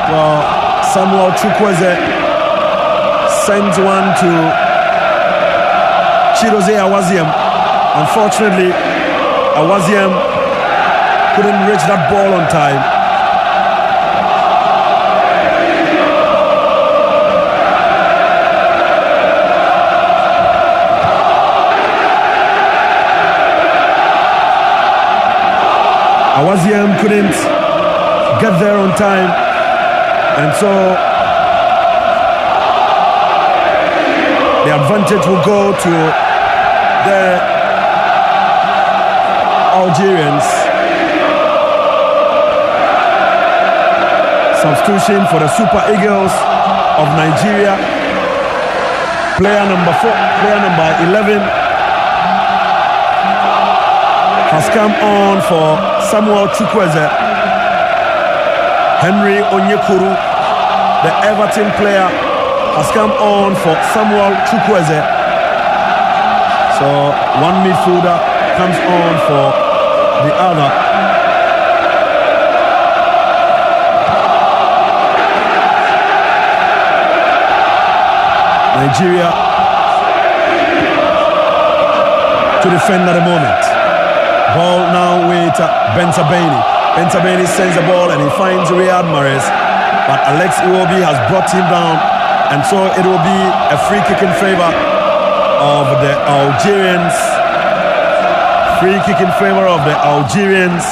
Well, Samuel Chukwueze sends one to Chidozie Awaziem. Unfortunately, Awaziem couldn't reach that ball on time. Awaziem couldn't get there on time, and so the advantage will go to the Algerians. Substitution for the Super Eagles of Nigeria. Player number 11 has come on for Samuel Chukwueze. Henry Onyekuru, the Everton player, has come on for Samuel Chukwueze. So one midfielder comes on for the other. Nigeria to defend at the moment. Ball now with Bentabeni. Bentabeni sends the ball and he finds Riyad Mahrez, but Alex Iwobi has brought him down, and so it will be a free kick in favor of the Algerians. Free kick in favor of the Algerians.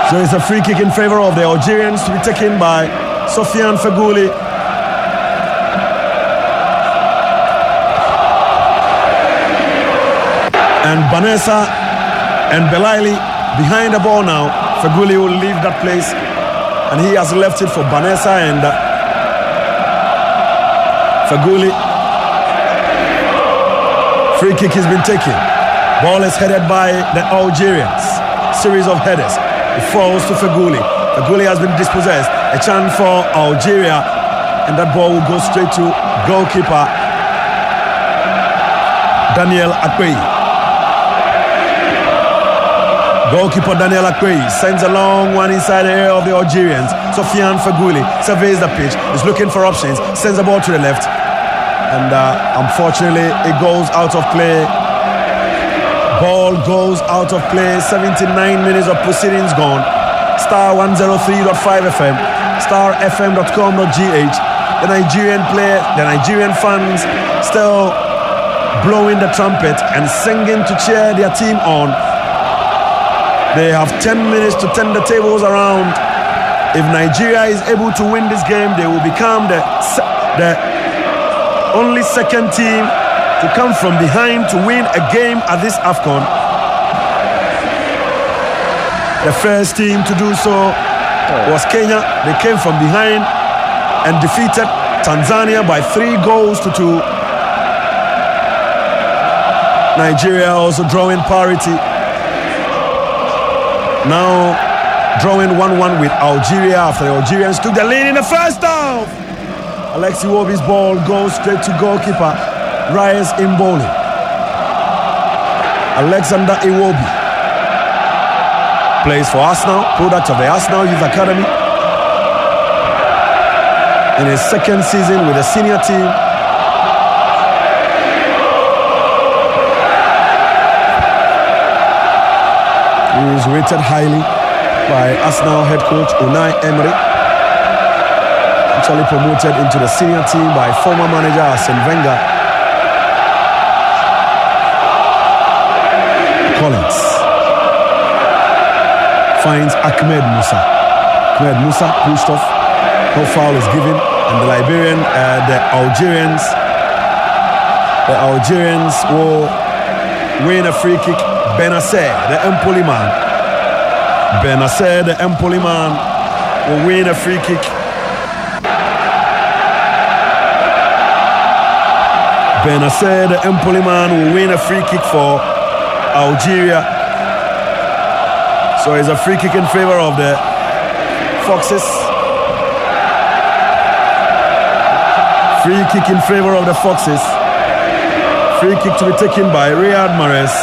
So it's a free kick in favor of the Algerians to be taken by Sofiane Fegouli. And Banessa and Belaili behind the ball now. Fegouli will leave that place, and he has left it for Banessa and Fegouli. Free kick has been taken. Ball is headed by the Algerians. Series of headers. It falls to Fegouli. Fegouli has been dispossessed. A chance for Algeria, and that ball will go straight to goalkeeper Daniel Akpeyi. Goalkeeper Daniel Akpeyi sends a long one inside the area of the Algerians. Sofiane Fegouli surveys the pitch, is looking for options, sends the ball to the left, and unfortunately it goes out of play. Ball goes out of play. 79 minutes of proceedings gone. Star 103.5 FM, starfm.com.gh. The Nigerian players, the Nigerian fans still blowing the trumpet and singing to cheer their team on. They have 10 minutes to turn the tables around. If Nigeria is able to win this game, they will become the only second team to come from behind to win a game at this AFCON. The first team to do so was Kenya. They came from behind and defeated Tanzania by 3-2. Nigeria also drawing parity. Now drawing 1-1 with Algeria after the Algerians took the lead in the first half. Alex Iwobi's ball goes straight to goalkeeper Rise Imboli. Alexander Iwobi plays for Arsenal, product of the Arsenal Youth Academy. In his second season with the senior team. He is rated highly by Arsenal head coach Unai Emery. Actually promoted into the senior team by former manager Arsene Wenger. Collins finds Ahmed Musa. Ahmed Musa pushed off. No foul is given, and the Algerians will win a free kick. Benasser, the Empoli man. Benasser, the Empoli man, will win a free kick. Benasser, the Empoli man, will win a free kick for Algeria. So it's a free kick in favor of the Foxes. Free kick in favor of the Foxes. Free kick to be taken by Riyad Mahrez.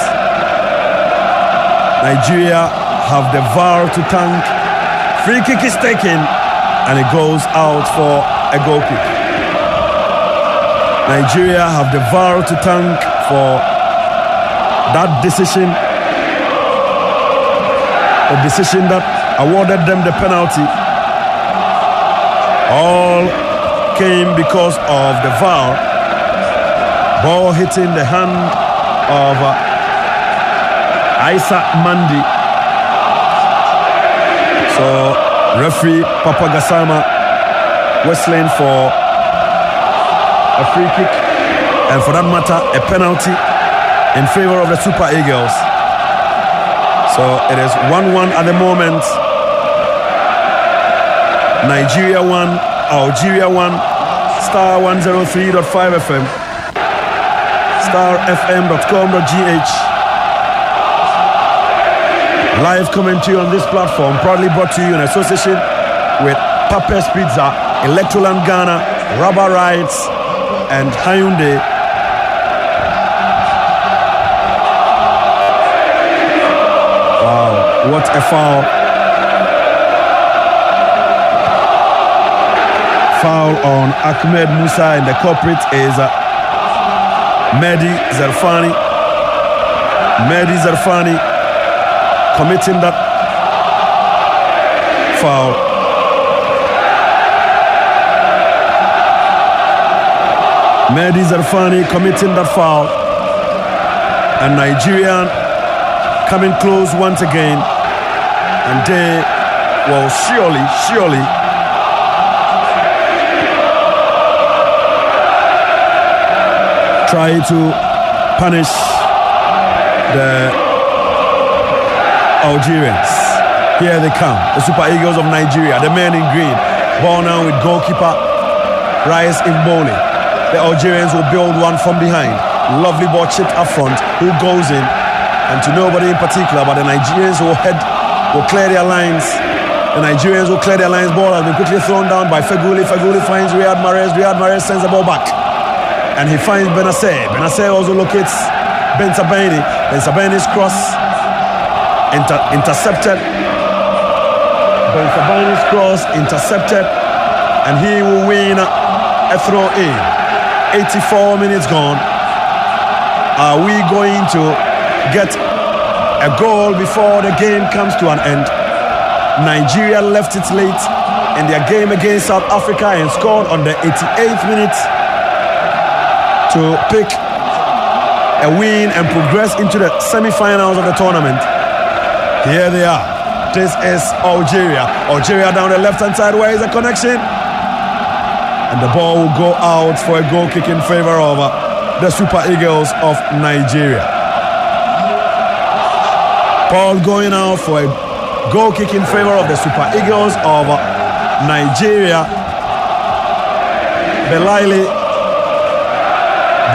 Nigeria have the VAR to thank. Free kick is taken and it goes out for a goal kick. Nigeria have the VAR to thank for that decision. The decision that awarded them the penalty. All came because of the VAR. Ball hitting the hand of Isa Mandi. So referee Papa Gassama whistling for a free kick, and for that matter a penalty in favor of the Super Eagles. So it is 1-1 at the moment. Nigeria 1, Algeria 1. Star 103.5 FM, starfm.com.gh. Live commentary on this platform, proudly brought to you in association with Papa's Pizza, Electroland Ghana, Rubber Rides, and Hyundai. Wow, what a foul. Foul on Ahmed Musa, and the culprit is Mehdi Zarfani. Mehdi Zarfani committing that foul. Mehdi Zarfani committing that foul, and Nigerian coming close once again, and they will surely try to punish the Algerians. Here they come, the Super Eagles of Nigeria, the men in green. Ball now with goalkeeper Rais Imboli. The Algerians will build one from behind. Lovely ball chipped up front, who goes in, and to nobody in particular, but the Nigerians will clear their lines. The Nigerians will clear their lines. Ball has been quickly thrown down by Feghouli. Feghouli finds Riyad Mahrez. Riyad Mahrez sends the ball back, and he finds Benacer. Benacer also locates Ben Sabeni. Ben Sabeni's cross intercepted. Ben Sabeni's cross intercepted, and he will win a throw in. 84 minutes gone. Are we going to get a goal before the game comes to an end? Nigeria left it late in their game against South Africa and scored on the 88th minute to pick a win and progress into the semi-finals of the tournament. Here they are. This is Algeria. Algeria down the left-hand side. Where is the connection? And the ball will go out for a goal kick in favor of the Super Eagles of Nigeria. Ball going out for a goal kick in favor of the Super Eagles of Nigeria. Belaili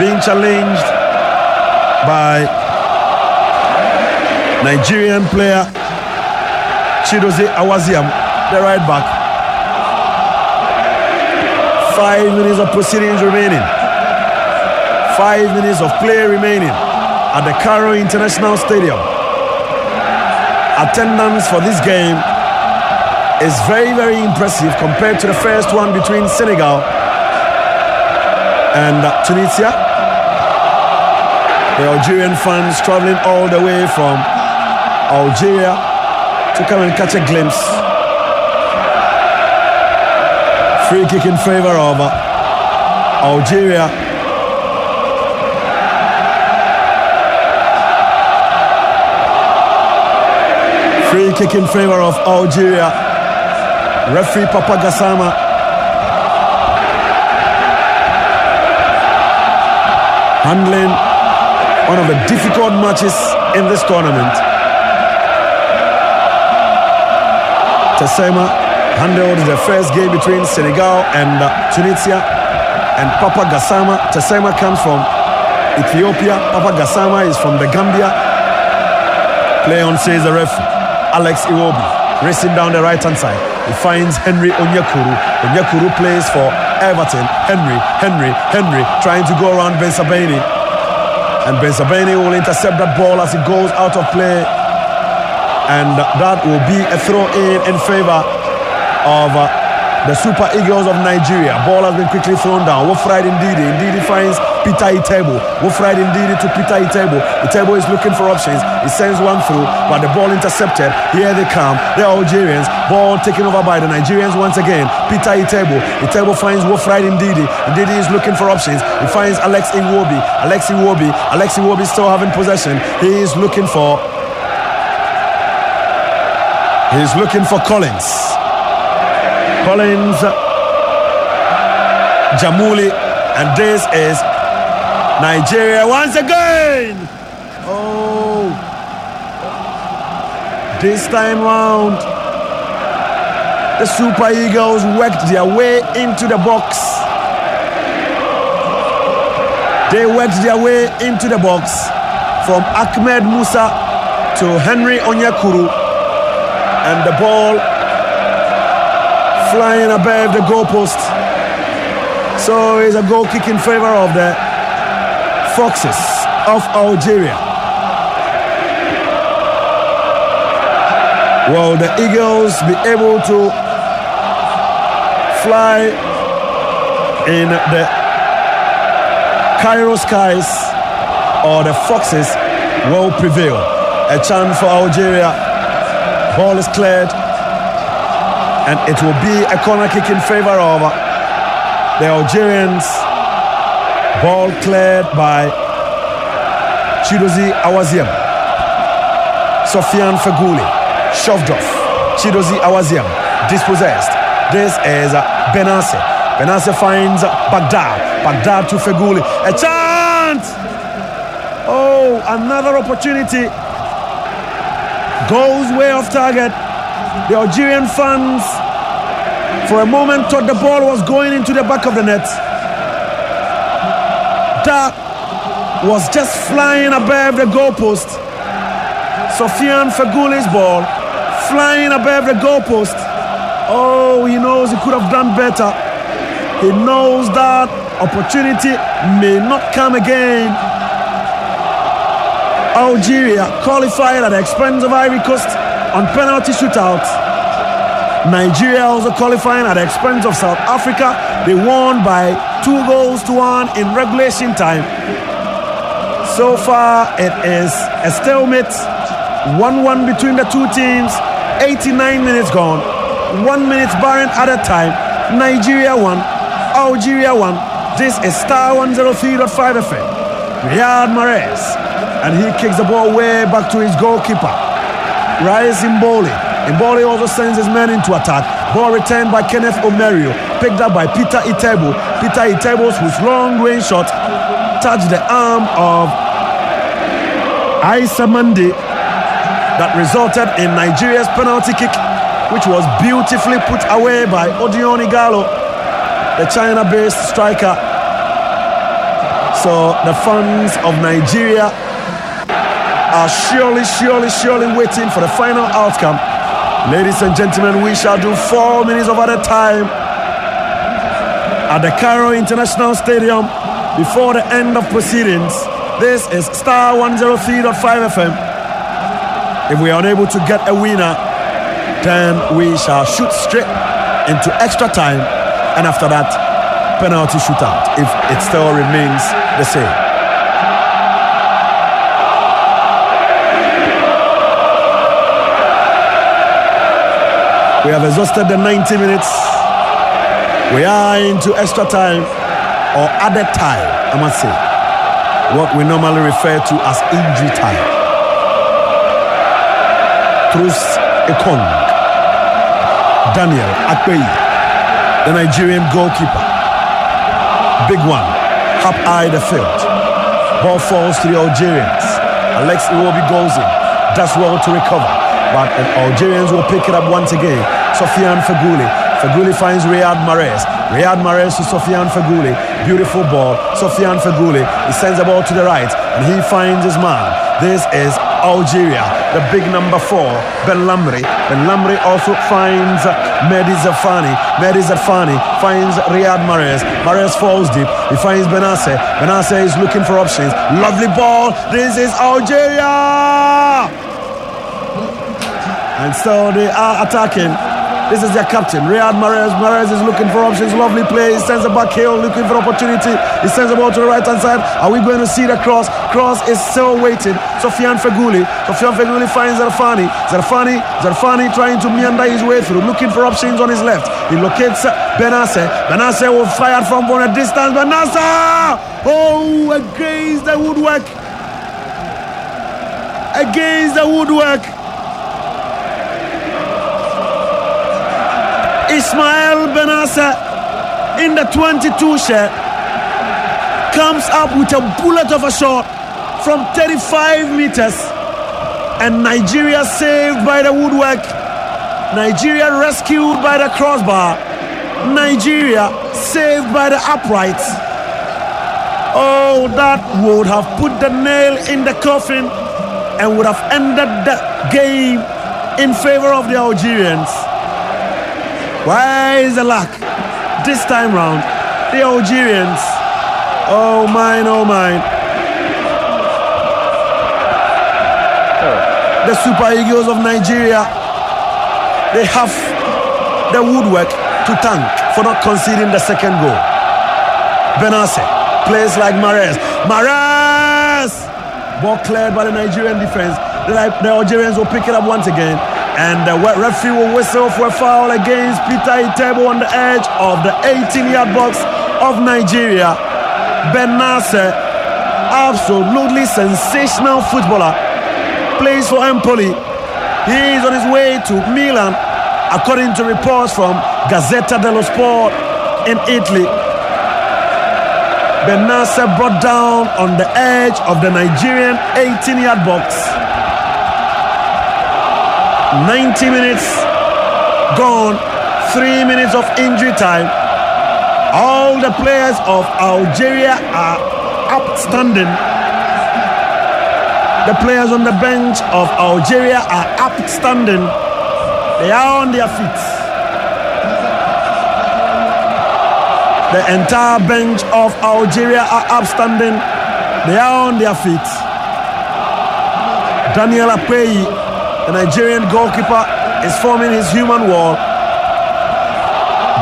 being challenged by Nigerian player Chidozie Awaziam, the right back. 5 minutes of proceedings remaining. 5 minutes of play remaining at the Cairo International Stadium. Attendance for this game is very, very impressive compared to the first one between Senegal and Tunisia. The Algerian fans traveling all the way from Algeria to come and catch a glimpse. Free kick in favor of Algeria. Free kick in favor of Algeria. Referee Papa Gassama. Handling one of the difficult matches in this tournament. Tessema handled the first game between Senegal and Tunisia, and Papa Gassama. Tessema comes from Ethiopia. Papa Gassama is from the Gambia. Play on, says the ref. Alex Iwobi racing down the right-hand side. He finds Henry Onyekuru. Onyekuru plays for Everton. Henry trying to go around Ben Sabeni. And Ben Sabeni will intercept that ball as it goes out of play. And that will be a throw-in favor of the Super Eagles of Nigeria. Ball has been quickly thrown down. Wilfred Ndidi. Ndidi finds Peter Itebo. Wilfred Ndidi to Peter Itebo. Itebo is looking for options. He sends one through, but the ball intercepted. Here they come. The Algerians. Ball taken over by the Nigerians once again. Peter Itebo. Itebo finds Wilfred Ndidi. Ndidi is looking for options. He finds Alex Iwobi. Alex Iwobi still having possession. He is looking for Collins. Jamuli, and this is Nigeria once again. Oh, this time round, the Super Eagles worked their way into the box. They worked their way into the box from Ahmed Musa to Henry Onyekuru, and the ball flying above the goalpost. So it's a goal kick in favor of the Foxes of Algeria. Will the Eagles be able to fly in the Cairo skies, or the Foxes will prevail? A chance for Algeria. Ball is cleared, and it will be a corner kick in favor of the Algerians. Ball cleared by Chidozie Awaziem. Sofiane Fegouli shoved off. Chidozie Awaziem dispossessed. This is Benasse. Benasse finds Baghdad to Fegouli. A chance! Oh, another opportunity. Goes way off target. The Algerian fans for a moment thought the ball was going into the back of the net. That was just flying above the goalpost. Sofiane Fegouli's ball flying above the goalpost. Oh, he knows he could have done better. He knows that opportunity may not come again. Algeria qualified at the expense of Ivory Coast on penalty shootout. Nigeria also qualifying at the expense of South Africa. They won by 2-1 in regulation time. So far, it is a stalemate. 1-1 between the two teams. 89 minutes gone. 1 minute barren at a time. Nigeria won. Algeria won. This is Star 103.5 FM. Riyad Mahrez. And he kicks the ball way back to his goalkeeper. Rise Mboli. Mboli also sends his men into attack. Ball returned by Kenneth Omerio. Picked up by Peter Itebo. Peter Itebo's whose long-range shot touched the arm of Aissa Mande. That resulted in Nigeria's penalty kick, which was beautifully put away by Odion Igalo, the China-based striker. So the fans of Nigeria are surely waiting for the final outcome. Ladies and gentlemen, we shall do 4 minutes of added time at the Cairo International Stadium before the end of proceedings. This is Star 103.5 FM. If we are unable to get a winner, then we shall shoot straight into extra time, and after that, penalty shootout, if it still remains the same. We have exhausted the 90 minutes. We are into extra time, or added time, I must say. What we normally refer to as injury time. Truss Ekong, Daniel Akpeyi, the Nigerian goalkeeper. Big one, half-eye the field. Ball falls to the Algerians. Alex Iwobi goes in, does well to recover. But the Algerians will pick it up once again. Sofiane Fegouli. Fegouli finds Riyad Mahrez. Riyad Mahrez to Sofiane Fegouli. Beautiful ball. Sofiane Fegouli. He sends the ball to the right, and he finds his man. This is Algeria. The big number 4, Ben Lamri. Ben Lamri also finds Mehdi Zafani. Mehdi Zafani finds Riyad Mahrez. Mahrez falls deep. He finds Benacer. Benacer is looking for options. Lovely ball. This is Algeria. And so they are attacking. This is their captain, Riyad Mahrez. Mahrez is looking for options. Lovely play. He sends the back heel, looking for opportunity. He sends the ball to the right-hand side. Are we going to see the cross? Cross is still waiting. Sofiane Feghouli. Sofiane Feghouli finds Zarfani. Zarfani trying to meander his way through, looking for options on his left. He locates Benacer. Benacer will fire from a distance. Benacer! Oh, against the woodwork. Against the woodwork. Ismail Benacer in the 22 shirt comes up with a bullet of a shot from 35 meters, and Nigeria saved by the woodwork. Nigeria rescued by the crossbar. Nigeria saved by the uprights. Oh, that would have put the nail in the coffin and would have ended the game in favor of the Algerians. Why is the luck? This time round, the Algerians. Oh mine, oh mine. The Super Eagles of Nigeria, they have the woodwork to thank for not conceding the second goal. Benacer plays like Mahrez. Mahrez! Ball cleared by the Nigerian defense. The Algerians will pick it up once again. And the referee will whistle for a foul against Peter Itebo on the edge of the 18-yard box of Nigeria. Benacer, absolutely sensational footballer, plays for Empoli. He is on his way to Milan, according to reports from Gazzetta dello Sport in Italy. Benacer brought down on the edge of the Nigerian 18-yard box. 90 minutes gone, 3 minutes of injury time. All the players of Algeria are outstanding. The players on the bench of Algeria are outstanding. They are on their feet. The entire bench of Algeria are outstanding. They are on their feet. Daniel Apeyi, the Nigerian goalkeeper, is forming his human wall.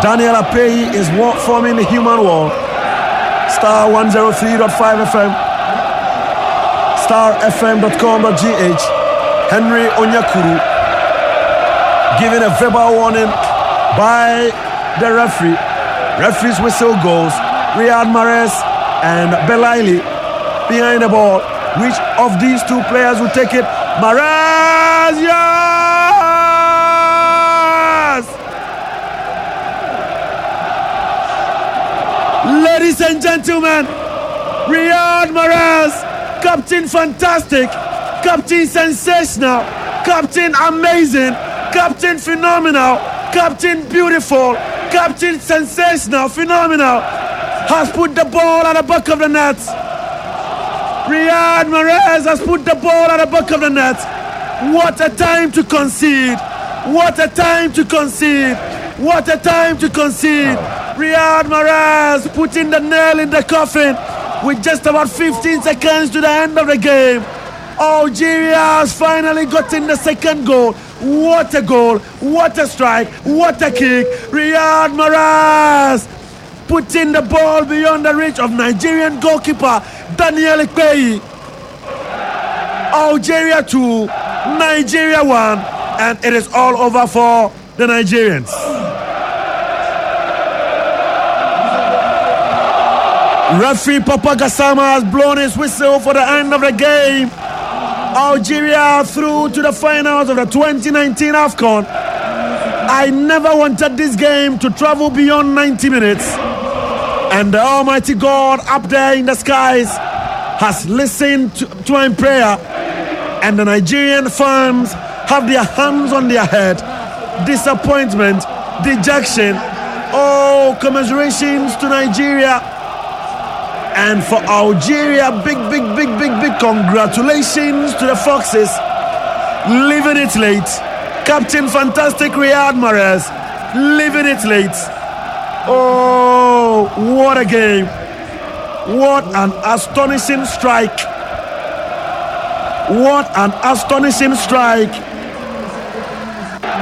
Daniel Apeyi is forming the human wall. Star 103.5 FM, starfm.com.gh. Henry Onyakuru giving a verbal warning by the referee. Referee's whistle goes. Riyad Mahrez and Belaili behind the ball. Which of these two players will take it? Mahrez, yes! Ladies and gentlemen, Riyad Mahrez, Captain Fantastic, Captain Sensational, Captain Amazing, Captain Phenomenal, Captain Beautiful, Captain Sensational, Phenomenal, has put the ball at the back of the net. Riyad Mahrez has put the ball at the back of the net. What a time to concede. What a time to concede. What a time to concede. Riyad Mahrez putting the nail in the coffin with just about 15 seconds to the end of the game. Algeria has finally gotten the second goal. What a goal. What a strike. What a kick. Riyad Mahrez putting the ball beyond the reach of Nigerian goalkeeper Daniel Ikpeyi. Algeria 2, Nigeria 1, and it is all over for the Nigerians. Referee Papa Gassama has blown his whistle for the end of the game. Algeria through to the finals of the 2019 AFCON. I never wanted this game to travel beyond 90 minutes. And the Almighty God up there in the skies has listened to my prayer. And the Nigerian fans have their hands on their head. Disappointment, dejection. Oh, commiserations to Nigeria. And for Algeria, big congratulations to the Foxes. Leaving it late. Captain Fantastic Riyad Mahrez leaving it late. Oh, what a game. What an astonishing strike. What an astonishing strike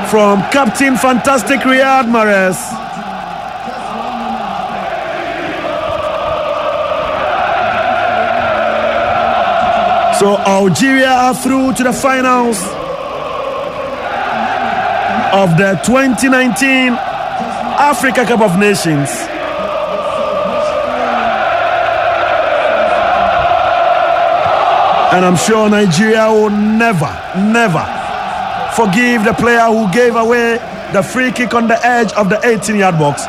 from Captain Fantastic Riyad Mahrez. So Algeria are through to the finals of the 2019 Africa Cup of Nations. And I'm sure Nigeria will never forgive the player who gave away the free kick on the edge of the 18-yard box.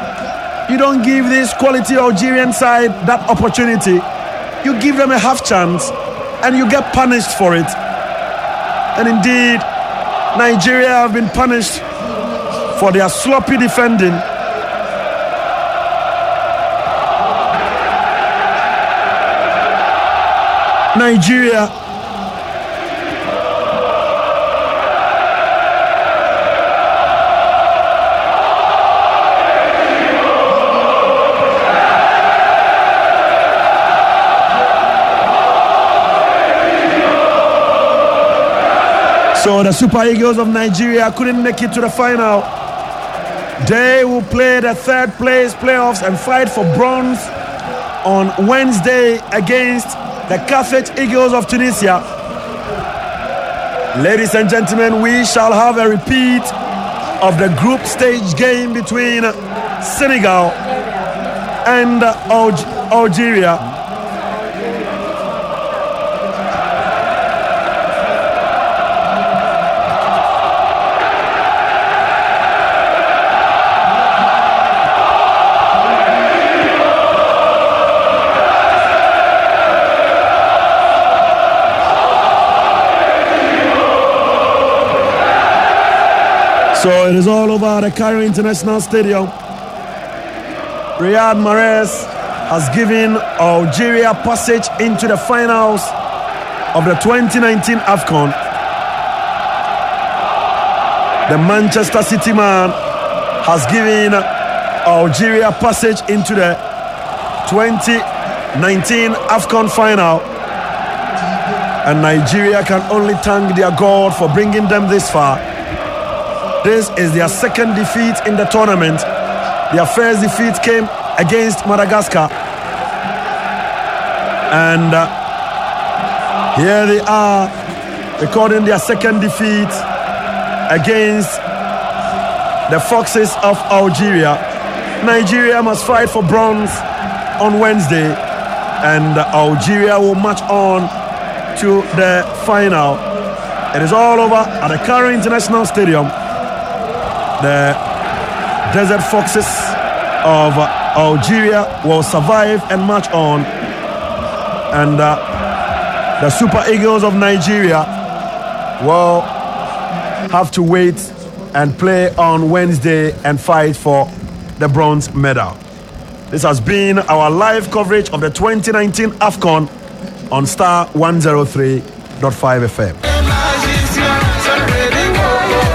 You don't give this quality Algerian side that opportunity. You give them a half chance and you get punished for it. And indeed, Nigeria have been punished for their sloppy defending. Nigeria So the Super Eagles of Nigeria couldn't make it to the final. They will play the third place playoffs and fight for bronze on Wednesday against the Carthage Eagles of Tunisia. Ladies and gentlemen, we shall have a repeat of the group stage game between Senegal and Algeria. So it is all over at the Cairo International Stadium. Riyad Mahrez has given Algeria passage into the finals of the 2019 AFCON. The Manchester City man has given Algeria passage into the 2019 AFCON final. And Nigeria can only thank their God for bringing them this far. This is their second defeat in the tournament. Their first defeat came against Madagascar. And here they are, recording their second defeat against the Foxes of Algeria. Nigeria must fight for bronze on Wednesday, and Algeria will march on to the final. It is all over at the Cairo International Stadium. The Desert Foxes of Algeria will survive and march on, and the Super Eagles of Nigeria will have to wait and play on Wednesday and fight for the bronze medal. This has been our live coverage of the 2019 AFCON on Star 103.5 FM.